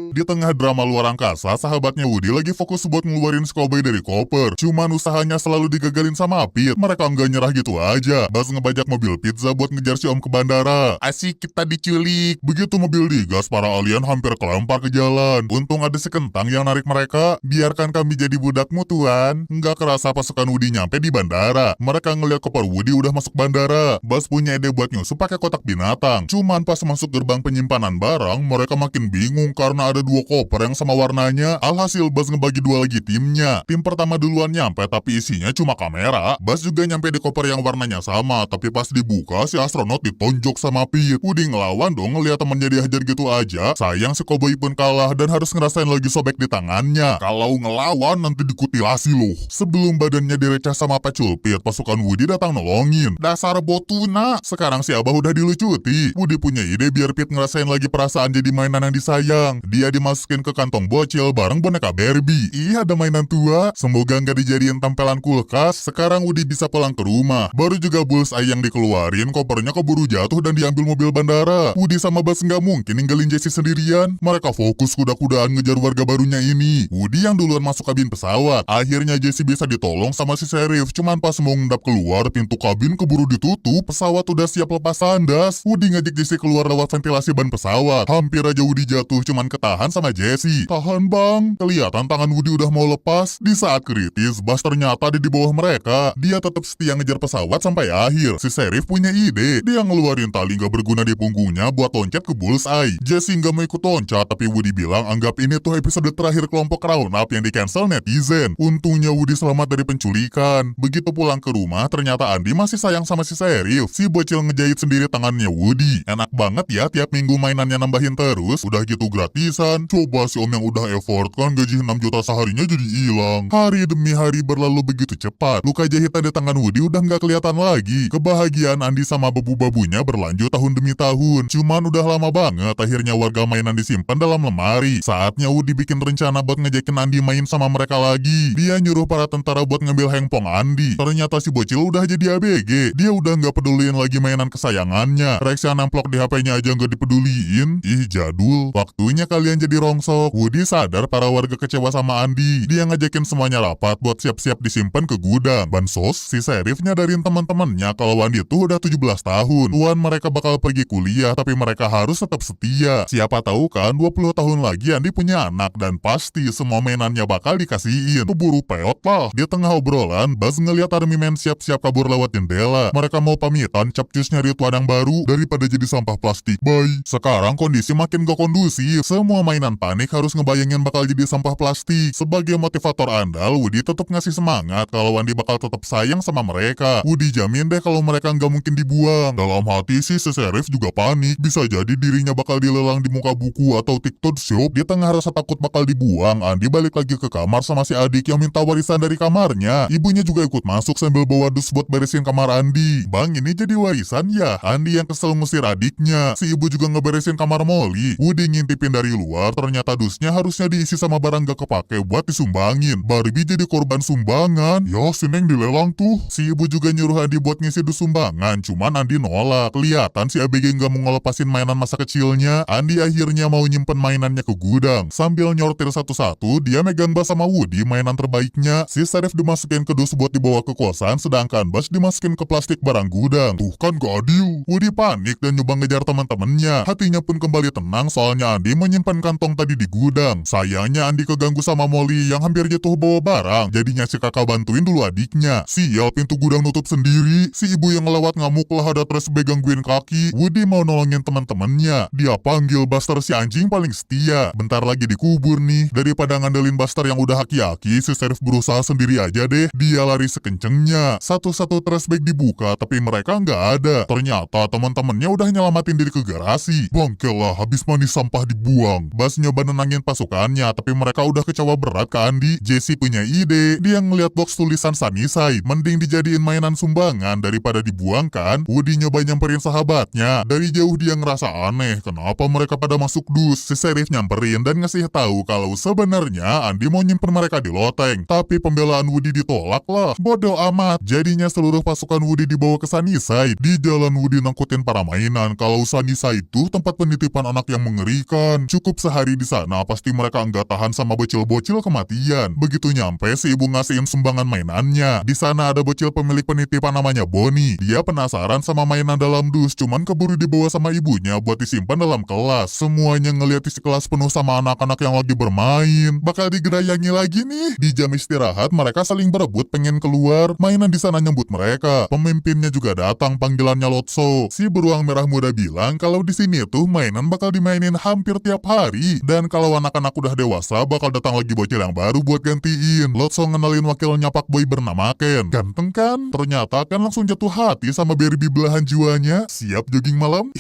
Speaker 1: Di tengah drama luar angkasa, sahabatnya Woody lagi fokus buat ngeluarin si Cowboy dari koper. Cuman usahanya selalu digagalin sama Pete. Mereka nggak nyerah gitu aja. Buzz ngebajak mobil pizza buat ngejar si Om ke bandara. Asik kita diculik. Begitu mobil digas, para alien hampir kelempar ke jalan. Untung ada si kentang yang narik mereka. Biarkan kami jadi budakmu tuan. Nggak kerasa pasukan Woody nyampe di bandara. Mereka ngeliat koper Woody udah masuk bandara. Buzz punya ide buat nyusup pakai kotak binatang. Cuman pas masuk gerbang penyimpanan barang, mereka makin bingung karena ada dua koper yang sama warnanya. Alhasil Buzz ngebagi dua lagi timnya. Tim pertama duluan nyampe tapi isinya cuma kamera. Buzz juga nyampe di koper yang warnanya sama, tapi pas dibuka si astronot ditonjok sama Pete. Woody ngelawan dong ngeliat temennya dihajar gitu aja. Sayang si Cowboy pun kalah dan harus ngerasain lagi sobek di tangannya. Kalau ngelawan nanti dikutilasi loh. Sebelum badannya direcah sama pecul Pete, pasukan Woody datang nolongin. Dasar botuna. Sekarang si Abah udah dilucuti. Woody punya ide biar Pete ngerasain lagi perasaan jadi mainan yang disayang. Dia dimasukin ke kantong bocil bareng boneka Barbie. Ih, ada mainan tua. Semoga nggak dijadiin tempelan kulkas. Sekarang Woody bisa pulang ke rumah. Baru juga Bullseye yang dikeluarin, kopernya keburu jatuh dan diambil mobil bandara. Woody sama Buzz nggak mungkin ninggalin Jesse sendirian. Mereka fokus kuda-kudaan ngejar warga barunya ini. Woody yang duluan masuk kabin pesawat. Akhirnya Jesse bisa ditolong sama si Sheriff. Cuman pas mau ngendap keluar, pintu kabin keburu ditutup. Pesawat udah siap lepas landas. Woody ngajak Jesse keluar lewat ventilasi ban pesawat. Hampir aja Woody jatuh, cuman ketahan sama Jesse. Tahan bang. Kelihatan tangan Woody udah mau lepas. Di saat kritis, Buzz ternyata ada di bawah mereka. Dia tetap setia ngejar pesawat sampai akhir. Si Sheriff punya ide. Dia ngeluarin tali nggak berguna di punggungnya buat loncat ke Bullseye. Jesse nggak mau ikut loncat, tapi Woody bilang anggap ini tuh episode terakhir kelompok Round Up yang di-cancel netizen. Untungnya Woody selamat dari penculikan. Begitu pulang ke rumah, ternyata Andy masih sayang sama si Sheriff. Si bocil ngejahit sendiri tangannya Woody. Enak banget ya tiap minggu mainannya nambahin terus. Udah gitu gratisan. Coba si Om yang udah effort kan gaji 6 juta seharinya jadi hilang. Hari demi hari berlalu begitu cepat. Luka jahitan di tangan Woody udah nggak kelihatan lagi. Kebahagiaan Andy sama babu-babunya berlanjut tahun demi tahun. Cuman udah lama banget akhirnya warga mainan disimpan dalam lemari. Saatnya Woody bikin rencana buat ngejakin Andy main sama mereka lagi. Dia nyuruh para tentara buat ngambil handphone Andy. Ternyata si bocil udah jadi ABG. Dia udah nggak peduliin lagi mainan kesayangannya. Reaksi nemplok di HP-nya aja nggak dipeduliin. Ih jadul. Waktunya kalian jadi rongsok. Woody sadar para warga kecewa sama Andy. Dia ngajakin semuanya rapat buat siap-siap disimpan ke gudang. Bansos, si Sheriff nyadarin teman-temannya kalau Andy tuh udah 17 tahun. Tuan mereka bakal pergi kuliah, tapi mereka harus tetap setia. Siapa tahu kan 20 tahun lagi Andy punya anak dan pasti semua mainannya bakal dikasihin. Keburu peot lah. Di tengah obrolan, Buzz ngeliat Army Man siap-siap kabur lewat jendela. Mereka mau pamitan, capcus nyari tuan yang baru daripada jadi sampah plastik. Bye. Sekarang kondisi makin gak kondusif. Semua mainan panik harus ngebayangin bakal jadi sampah plastik. Sebagai motivator andal, Woody tetap ngasih semangat kalau Andy bakal tetap sayang sama mereka. Woody jamin deh kalau mereka nggak mungkin dibuang. Dalam hati sih si Sheriff juga panik. Bisa jadi dirinya bakal dilelang di muka buku atau TikTok shop. Di tengah rasa takut bakal dibuang, Andy balik lagi ke kamar sama si adik yang minta warisan dari kamarnya. Ibunya juga ikut masuk sambil bawa dus buat beresin kamar Andy. Bang, ini jadi warisan ya? Andy yang kesel ngusir adiknya. Si ibu juga ngeberesin kamar Molly. Woody ngintipin dari luar keluar, ternyata dusnya harusnya diisi sama barang gak kepake buat disumbangin. Barbie jadi korban sumbangan. Ya, si Neng dilelang tuh. Si ibu juga nyuruh Andi buat ngisi dus sumbangan, cuman Andi nolak. Kelihatan si ABG gak mau ngelepasin mainan masa kecilnya. Andi akhirnya mau nyimpen mainannya ke gudang. Sambil nyortir satu-satu, dia megang Bas sama Woody mainan terbaiknya. Si Sheriff dimasukin ke dus buat dibawa ke kosan, sedangkan Bas dimasukin ke plastik barang gudang. Tuh kan gak adil. Woody panik dan nyoba ngejar teman-temannya. Hatinya pun kembali tenang soalnya Andi menyimpan kantong tadi di gudang. Sayangnya Andi keganggu sama Molly yang hampir jatuh bawa barang. Jadinya si kakak bantuin dulu adiknya. Sial, pintu gudang nutup sendiri. Si ibu yang lewat ngamuk lah ada trash bag gangguin kaki. Woody mau nolongin teman-temannya. Dia panggil Buster si anjing paling setia. Bentar lagi dikubur nih. Daripada ngandelin Buster yang udah haki-haki, si Sheriff berusaha sendiri aja deh. Dia lari sekencengnya. Satu-satu trash bag dibuka, tapi mereka nggak ada. Ternyata teman-temannya udah nyelamatin diri ke garasi. Bangke lah, habis mandi sampah dibuang. Bas nyoba nenangin pasukannya, tapi mereka udah kecewa berat ke Andi. Jesse punya ide. Dia ngeliat box tulisan Sunnyside. Mending dijadiin mainan sumbangan daripada dibuang kan. Woody nyoba nyamperin sahabatnya. Dari jauh dia ngerasa aneh. Kenapa mereka pada masuk dus? Si Sheriff nyamperin dan ngasih tahu kalau sebenarnya Andi mau nyimpen mereka di loteng. Tapi pembelaan Woody ditolak lah. Bodoh amat. Jadinya seluruh pasukan Woody dibawa ke Sunnyside. Di jalan Woody nangkutin para mainan kalau Sunnyside itu tempat penitipan anak yang mengerikan. Cukup sehari di sana pasti mereka nggak tahan sama bocil-bocil kematian. Begitu nyampe si ibu ngasihin sumbangan mainannya. Di sana ada bocil pemilik penitipan namanya Bonnie. Dia penasaran sama mainan dalam dus, cuman keburu dibawa sama ibunya buat disimpan dalam kelas. Semuanya ngeliat isi kelas penuh sama anak-anak yang lagi bermain. Bakal digerayangi lagi nih. Di jam istirahat mereka saling berebut pengen keluar. Mainan di sana nyambut mereka. Pemimpinnya juga datang, panggilannya Lotso. Si beruang merah muda bilang kalau di sini tuh mainan bakal dimainin hampir tiap hari. Dan kalau anak-anak udah dewasa bakal datang lagi bocil yang baru buat gantiin. Lotso ngenalin wakilnya Pak Boy bernama Ken. Ganteng kan? Ternyata kan langsung jatuh hati sama Barbie belahan jiwanya. Siap jogging malam?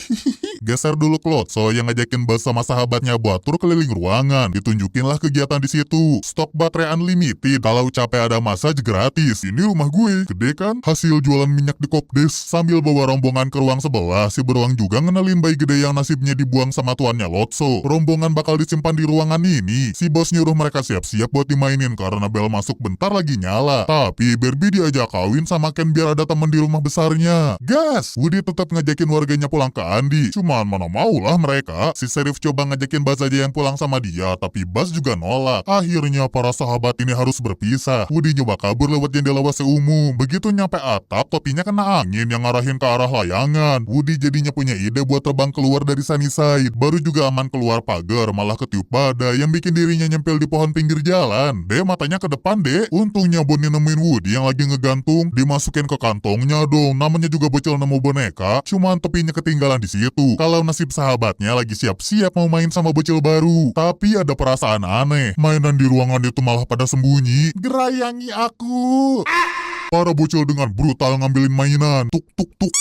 Speaker 1: Geser dulu ke Lotso yang ngajakin Bas sama sahabatnya buat tur keliling ruangan. Ditunjukinlah kegiatan di situ. Stok baterai unlimited. Kalau capek ada massage gratis. Ini rumah gue. Gede kan? Hasil jualan minyak di Kopdes. Sambil bawa rombongan ke ruang sebelah, si beruang juga ngenalin bayi gede yang nasibnya dibuang sama tuannya Lotso. Rombongan bakal disimpan di ruangan ini. Si bos nyuruh mereka siap-siap buat dimainin karena bel masuk bentar lagi nyala. Tapi Barbie diajak kawin sama Ken biar ada temen di rumah besarnya. Gas! Woody tetap ngajakin warganya pulang ke Andi. Cuman mana maulah mereka. Si Sheriff coba ngajakin Bas aja yang pulang sama dia, tapi Bas juga nolak. Akhirnya para sahabat ini harus berpisah. Woody nyoba kabur lewat jendela WC umum. Begitu nyampe atap, topinya kena angin yang ngarahin ke arah layangan. Woody jadinya punya ide buat terbang keluar dari Sunnyside. Baru juga aman keluar pagar, malah ketiup badai yang bikin dirinya nyempil di pohon pinggir jalan. Deh, matanya ke depan deh. Untungnya Bonnie nemuin Woody yang lagi ngegantung. Dimasukin ke kantongnya dong. Namanya juga bocil nemu boneka. Cuman topinya ketinggalan di situ. Kalau nasib sahabatnya lagi siap-siap mau main sama bocil baru. Tapi ada perasaan aneh. Mainan di ruangan itu malah pada sembunyi. Gerayangi aku. Para bocil dengan brutal ngambilin mainan. Tuk tuk tuk.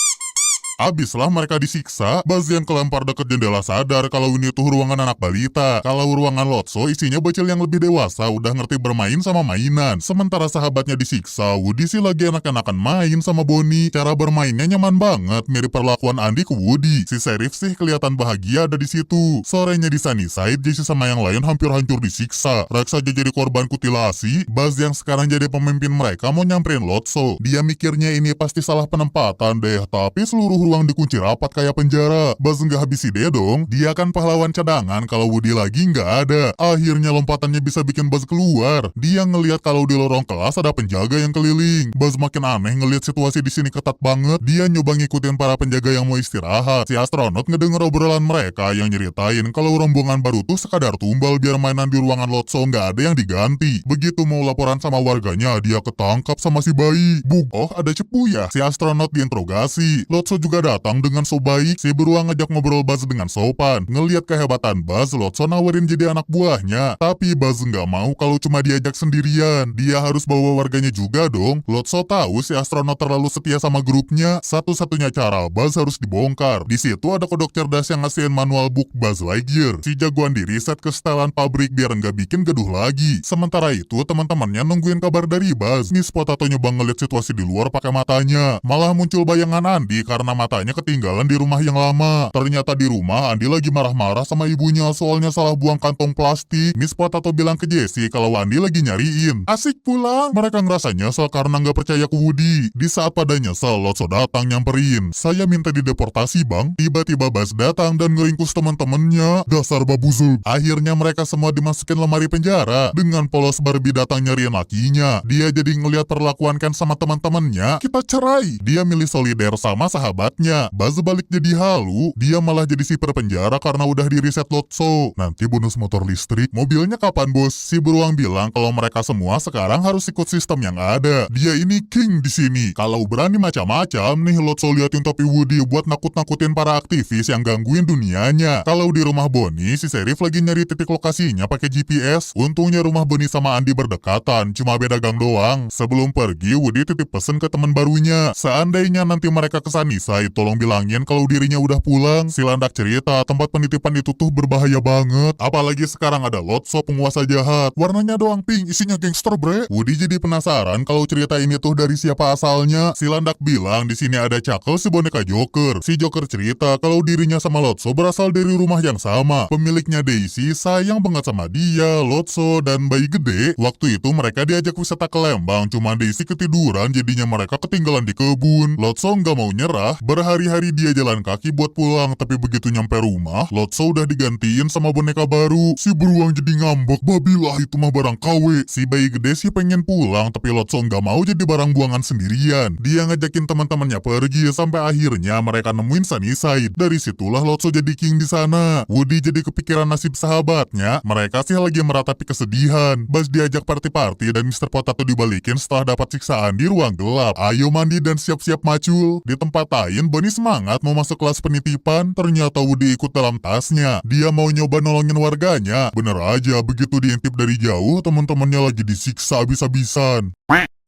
Speaker 1: Abislah mereka disiksa, Bas yang kelempar deket jendela sadar kalau ini tuh ruangan anak balita. Kalau ruangan Lotso isinya bocil yang lebih dewasa udah ngerti bermain sama mainan. Sementara sahabatnya disiksa, Woody sih lagi enak-enakan main sama Bonnie. Cara bermainnya nyaman banget, mirip perlakuan Andi ke Woody. Si Sheriff sih kelihatan bahagia ada di situ. Sorenya di Sunnyside, Jesse sama yang lain hampir hancur disiksa. Rex aja jadi korban kutilasi. Bas yang sekarang jadi pemimpin mereka mau nyamperin Lotso. Dia mikirnya ini pasti salah penempatan deh, tapi seluruh ruang dikunci rapat kayak penjara. Bas nggak habis ide dong. Dia kan pahlawan cadangan kalau Woody lagi nggak ada. Akhirnya lompatannya bisa bikin Bas keluar. Dia ngelihat kalau di lorong kelas ada penjaga yang keliling. Bas makin aneh ngelihat situasi di sini ketat banget. Dia nyoba ngikutin para penjaga yang mau istirahat. Si astronot ngedenger obrolan mereka yang nyeritain kalau rombongan baru tuh sekadar tumbal biar mainan di ruangan Lotso nggak ada yang diganti. Begitu mau laporan sama warganya, dia ketangkap sama si bayi. Buk, oh ada cepu ya? Si astronot diinterogasi. Lotso juga datang dengan so baik. Si beruang ngajak ngobrol Bas dengan sopan. Ngeliat kehebatan Bas, Lotso nawarin jadi anak buahnya. Tapi Bas nggak mau kalau cuma diajak sendirian. Dia harus bawa warganya juga dong. Lotso tahu si astronot terlalu setia sama grupnya. Satu-satunya cara Bas harus dibongkar. Di situ ada kodok cerdas yang ngasihin manual book Buzz Lightyear. Si jagoan di riset ke setelan pabrik biar nggak bikin gaduh lagi. Sementara itu teman-temannya nungguin kabar dari Bas. Miss Potato nyoba ngeliat situasi di luar pakai matanya. Malah muncul bayangan Andi karena matanya ketinggalan di rumah yang lama. Ternyata di rumah Andi lagi marah-marah sama ibunya soalnya salah buang kantong plastik. Miss Potato bilang ke Jessie kalau Andi lagi nyariin. Asik pulang. Mereka ngerasa nyesel karena nggak percaya ke Woody. Di saat pada nyesel, Lotso datang nyamperin. Saya minta dideportasi bang. Tiba-tiba Buzz datang dan ngeringkus teman-temannya. Dasar babuzul. Akhirnya mereka semua dimasukin lemari penjara. Dengan polos Barbie datang nyariin lakinya. Dia jadi ngeliat perlakuan Ken sama teman-temannya. Kita cerai. Dia milih solider sama sahabatnya. Buzz balik jadi halu. Dia malah jadi siper penjara karena udah di reset Lotso. Nanti bonus motor listrik. Mobilnya kapan bos? Si beruang bilang kalau mereka semua sekarang harus ikut sistem yang ada. Dia ini king di sini. Kalau berani macam-macam nih Lotso liatin topi Woody buat nakut-nakutin para aktivis yang gangguin dunianya. Kalau di rumah Bonnie, si Sheriff lagi nyari titik lokasinya pakai GPS. Untungnya rumah Bonnie sama Andi berdekatan, cuma beda gang doang. Sebelum pergi, Woody titip pesen ke teman barunya. Seandainya nanti mereka ke Sunnyside, tolong bilangin kalau dirinya udah pulang. Si Landak cerita, tempat penitipan itu tuh berbahaya banget. Apalagi sekarang ada Lotso penguasa jahat. Warnanya doang pink, isinya gangster bre. Woody jadi penasaran kalau cerita ini tuh dari siapa asalnya. Si Landak bilang di sini ada Chuckle si boneka Joker. Si Joker cerita kalau dirinya sama Lotso berasal dari rumah yang sama. Pemiliknya Daisy sayang banget sama dia, Lotso, dan bayi gede. Waktu itu mereka diajak wisata ke Lembang, cuma Daisy ketiduran jadinya mereka ketinggalan di kebun. Lotso nggak mau nyerah, berhari-hari dia jalan kaki buat pulang, tapi begitu nyampe rumah, Lotso udah digantiin sama boneka baru. Si beruang jadi ngambek, babilah itu mah barang KW. Si bayi gede sih pengen pulang, tapi Lotso nggak mau jadi barang buangan sendirian. Dia ngajakin teman-temannya pergi, sampai akhirnya mereka nemuin Sunnyside. Dari situlah Lotso jadi king di sana. Woody jadi kepikiran nasib sahabatnya. Mereka sih lagi meratapi kesedihan. Buzz diajak party-party dan Mr. Potato dibalikin setelah dapat siksaan di ruang gelap. Ayo mandi dan siap-siap macul. Di tempat lain, Bonnie semangat mau masuk kelas penitipan. Ternyata Woody ikut dalam tasnya. Dia mau nyoba nolongin warganya. Bener aja, begitu diintip dari jauh, teman-temannya lagi disiksa habis-habisan.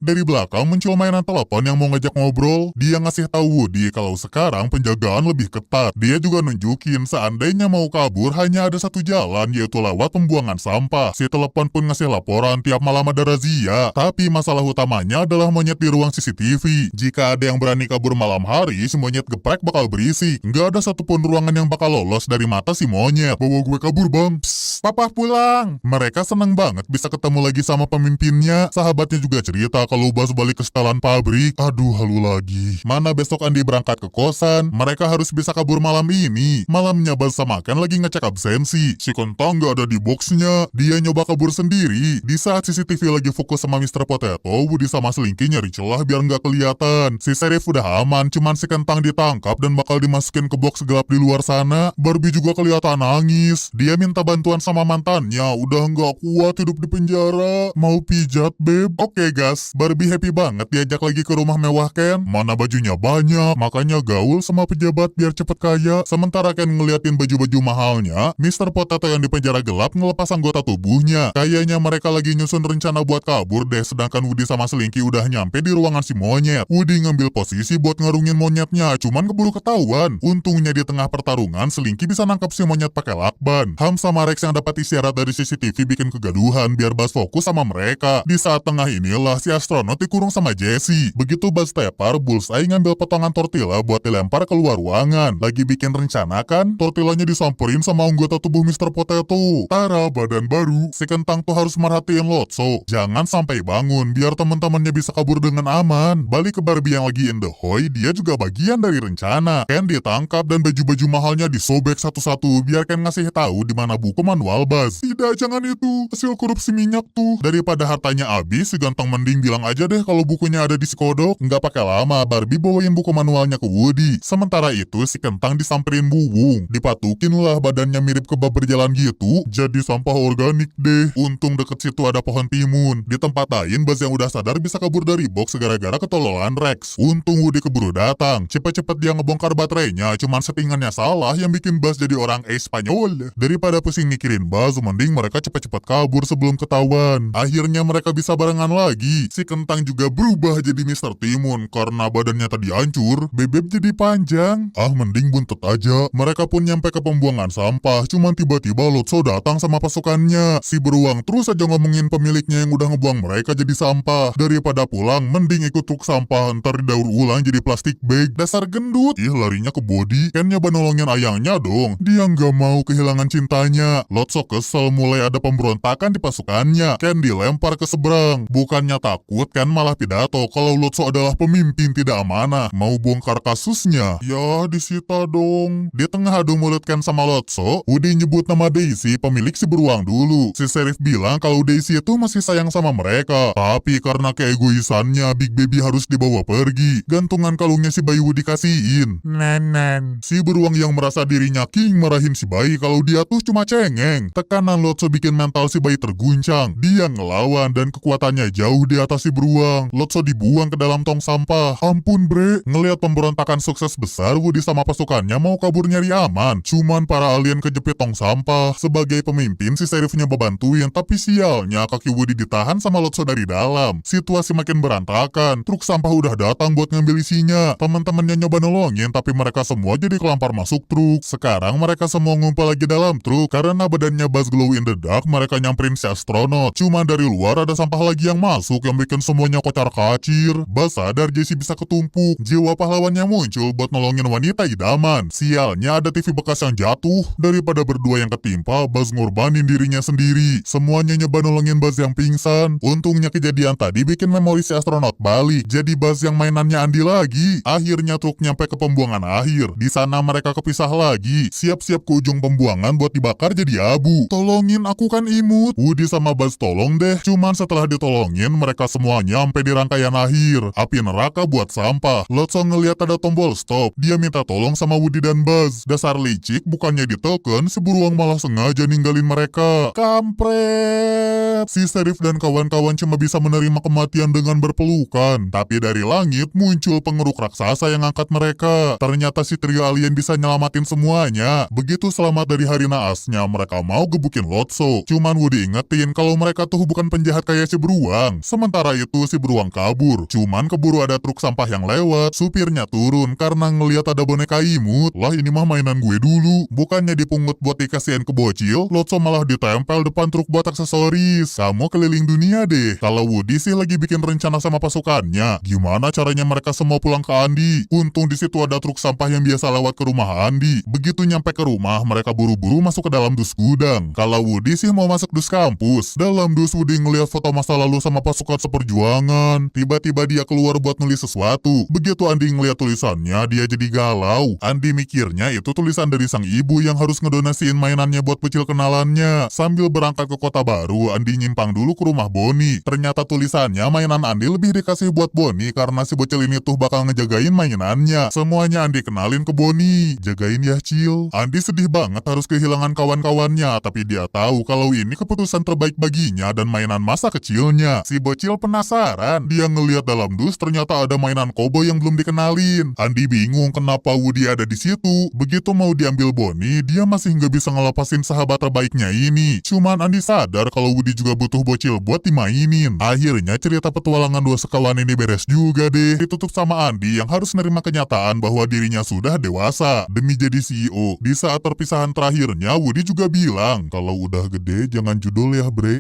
Speaker 1: Dari belakang muncul mainan telepon yang mau ngajak ngobrol. Dia ngasih tahu Woody kalau sekarang penjagaan lebih ketat. Dia juga nunjukin seandainya mau kabur hanya ada satu jalan, yaitu lewat pembuangan sampah. Si telepon pun ngasih laporan tiap malam ada razia. Tapi masalah utamanya adalah monyet di ruang CCTV. Jika ada yang berani kabur malam hari, si monyet geprek bakal berisik. Nggak ada satupun ruangan yang bakal lolos dari mata si monyet. Bawa gue kabur bang. Psst, papa pulang. Mereka seneng banget bisa ketemu lagi sama pemimpinnya. Sahabatnya juga cerita kalau Buzz balik ke setelan pabrik. Aduh, halu lagi. Mana besok Andi berangkat ke kosan? Mereka harus bisa kabur malam ini. Malamnya Buzz sama Ken lagi ngecek absensi. Si Kentang gak ada di boxnya. Dia nyoba kabur sendiri. Di saat CCTV lagi fokus sama Mr. Potato, Woody sama Slinky nyari celah biar nggak kelihatan. Si Sheriff udah aman, cuman si Kentang ditangkap dan bakal dimasukin ke box gelap di luar sana. Barbie juga kelihatan nangis. Dia minta bantuan sama mantannya. Udah nggak kuat hidup di penjara. Mau pijat, beb? Oke, gas. Barbie happy banget diajak lagi ke rumah mewah Ken. Mana bajunya banyak, makanya gaul sama pejabat biar cepet kaya. Sementara Ken ngeliatin baju-baju mahalnya, Mr. Potato yang di penjara gelap ngelepas anggota tubuhnya. Kayaknya mereka lagi nyusun rencana buat kabur deh, sedangkan Woody sama Slinky udah nyampe di ruangan si monyet. Woody ngambil posisi buat ngarungin monyetnya, cuman keburu ketahuan. Untungnya di tengah pertarungan, Slinky bisa nangkap si monyet pakai lakban. Ham sama Rex yang dapat isyarat dari CCTV bikin kegaduhan biar Buzz fokus sama mereka. Di saat tengah inilah si astronot dikurung sama Jessie. Begitu Buzz tepar, Bullseye ngambil potongan tortilla buat dilempar keluar ruangan. Lagi bikin rencana kan, tortillanya disamperin sama anggota tubuh Mr. Potato. Tara, badan baru. Si Kentang tuh harus merhatiin Lotso. Jangan sampai bangun, biar teman-temannya bisa kabur dengan aman. Balik ke Barbie yang lagi in the hoy, dia juga bagian dari rencana. Ken ditangkap dan baju-baju mahalnya disobek satu-satu, biar Ken ngasih tahu di mana buku manual Buzz. Tidak, jangan itu. Hasil korupsi minyak tuh. Daripada hartanya habis, si Ganteng mending bilang aja deh kalau bukunya ada di si kodok. Nggak pakai lama, Barbie bawain buku manualnya ke Woody. Sementara itu, si Kentang disamperin Buwung. Dipatukin lah badannya mirip kebab berjalan gitu, jadi sampah organik deh. Untung deket situ ada pohon timun. Di tempat lain, Buzz yang udah sadar bisa kabur dari box gara-gara ketololan Rex. Untung Woody keburu datang. Cepet-cepet dia ngebongkar baterainya, cuman settingannya salah yang bikin Buzz jadi orang Espanyol. Daripada pusing mikirin ninggalin Buzz, mending mereka cepet-cepet kabur sebelum ketahuan. Akhirnya mereka bisa barengan lagi. Si Kentang juga berubah jadi Mr. Timun karena badannya tadi hancur, Bebek jadi panjang. Mending buntut aja. Mereka pun nyampe ke pembuangan sampah, cuman tiba-tiba Lotso datang sama pasukannya. Si beruang terus aja ngomongin pemiliknya yang udah ngebuang mereka jadi sampah. Daripada pulang, mending ikut truk sampah, ntar didaur ulang jadi plastik bag. Dasar gendut. Larinya ke Body. Ken nyoba nolongin ayangnya dong. Dia nggak mau kehilangan cintanya. Lotso kesel mulai ada pemberontakan di pasukannya. Ken dilempar ke seberang. Bukannya takut, Ken malah pidato kalau Lotso adalah pemimpin tidak amanah. Mau bongkar kasusnya. Ya, disita dong. Di tengah adu mulut Ken sama Lotso, Woody nyebut nama Daisy, pemilik si beruang dulu. Si Sheriff bilang kalau Daisy itu masih sayang sama mereka. Tapi karena keegoisannya, Big Baby harus dibawa pergi. Gantungan kalungnya si bayi Woody kasihin. Nanan. Si beruang yang merasa dirinya king marahin si bayi kalau dia tuh cuma cengeng. Tekanan Lotso bikin mental si bayi terguncang. Dia ngelawan dan kekuatannya jauh di atas si beruang. Lotso dibuang ke dalam tong sampah. Ampun bre, ngelihat pemberontakan sukses besar, Woody sama pasukannya mau kabur nyari aman. Cuman para alien kejepit tong sampah. Sebagai pemimpin, si Sheriffnya bantuin, tapi sialnya kaki Woody ditahan sama Lotso dari dalam. Situasi makin berantakan. Truk sampah udah datang buat ngambil isinya. Teman-temannya nyoba nolongin, tapi mereka semua jadi kelampar masuk truk. Sekarang mereka semua ngumpul lagi dalam truk. Karena badannya Buzz glow in the dark, mereka nyamperin si astronot. Cuman dari luar ada sampah lagi yang masuk yang bikin semuanya kocar-kacir. Buzz sadar Jessie bisa ketumpuk. Jiwa pahlawannya muncul buat nolongin wanita idaman. Sialnya ada TV bekas yang jatuh. Daripada berdua yang ketimpa, Buzz ngorbanin dirinya sendiri. Semuanya nyoba nolongin Buzz yang pingsan. Untungnya kejadian tadi bikin memori si astronot balik. Jadi Buzz yang mainannya Andi lagi. Akhirnya truk nyampe ke pembuangan akhir. Di sana mereka kepisah lagi. Siap-siap ke ujung pembuangan buat dibakar jadi abu. Tolongin aku kan imut. Woody sama Buzz tolong deh. Cuman setelah ditolongin, mereka semuanya sampai di rangkaian akhir. Api neraka buat sampah. Lotso ngeliat ada tombol stop. Dia minta tolong sama Woody dan Buzz. Dasar licik, bukannya diteken, si beruang malah sengaja ninggalin mereka. Kampret. Si Sheriff dan kawan-kawan cuma bisa menerima kematian dengan berpelukan. Tapi dari langit muncul pengeruk raksasa yang angkat mereka. Ternyata si trio alien bisa nyelamatin semuanya. Begitu selamat dari hari naasnya, mereka mau gebukin Lotso. Cuman Woody ingetin kalau mereka tuh bukan penjahat kayak si beruang. Sementara itu si beruang kabur. Cuman keburu ada truk sampah yang lewat. Supirnya turun karena ngeliat ada boneka imut. Lah ini mah mainan gue dulu. Bukannya dipungut buat dikasihin ke bocil, Lotso malah ditempel depan truk buat aksesoris. Kamu keliling dunia deh. Kalau Woody sih lagi bikin rencana sama pasukannya. Gimana caranya mereka semua pulang ke Andi? Untung di situ ada truk sampah yang biasa lewat ke rumah Andi. Begitu nyampe ke rumah, mereka buru-buru masuk ke dalam dus gudang. Kalau Woody sih mau masuk dus kampus. Dalam dus Woody ngeliat foto masa lalu sama pasukan seperjuangan. Tiba-tiba dia keluar buat nulis sesuatu. Begitu Andi ngeliat tulisannya, dia jadi galau. Andi mikirnya itu tulisan dari sang ibu yang harus ngedonasiin mainannya buat pecil kenalannya. Sambil berangkat ke kota baru, Andi nyimpang dulu ke rumah Bonnie. Ternyata tulisannya mainan Andi lebih dikasih buat Bonnie karena si bocil ini tuh bakal ngejagain mainannya. Semuanya Andi kenalin ke Bonnie. Jagain ya Cil. Andi sedih banget harus kehilangan kawan-kawannya, tapi dia tahu kalau ini keputusan terbaik baginya dan mainan masa kecilnya. Si bocil penasaran. Dia ngeliat dalam dus ternyata ada mainan koboi yang belum dikenalin. Andi bingung kenapa Woody ada di situ. Begitu mau diambil Bonnie, dia masih nggak bisa ngelepasin sahabat terbaiknya ini. Cuman Andi sadar kalau Woody juga butuh bocil buat dimainin. Akhirnya cerita petualangan dua sekawan ini beres juga deh. Ditutup sama Andi yang harus nerima kenyataan bahwa dirinya sudah dewasa demi jadi CEO. Di saat perpisahan terakhirnya, Woody juga bilang, kalau udah gede jangan judul ya bre.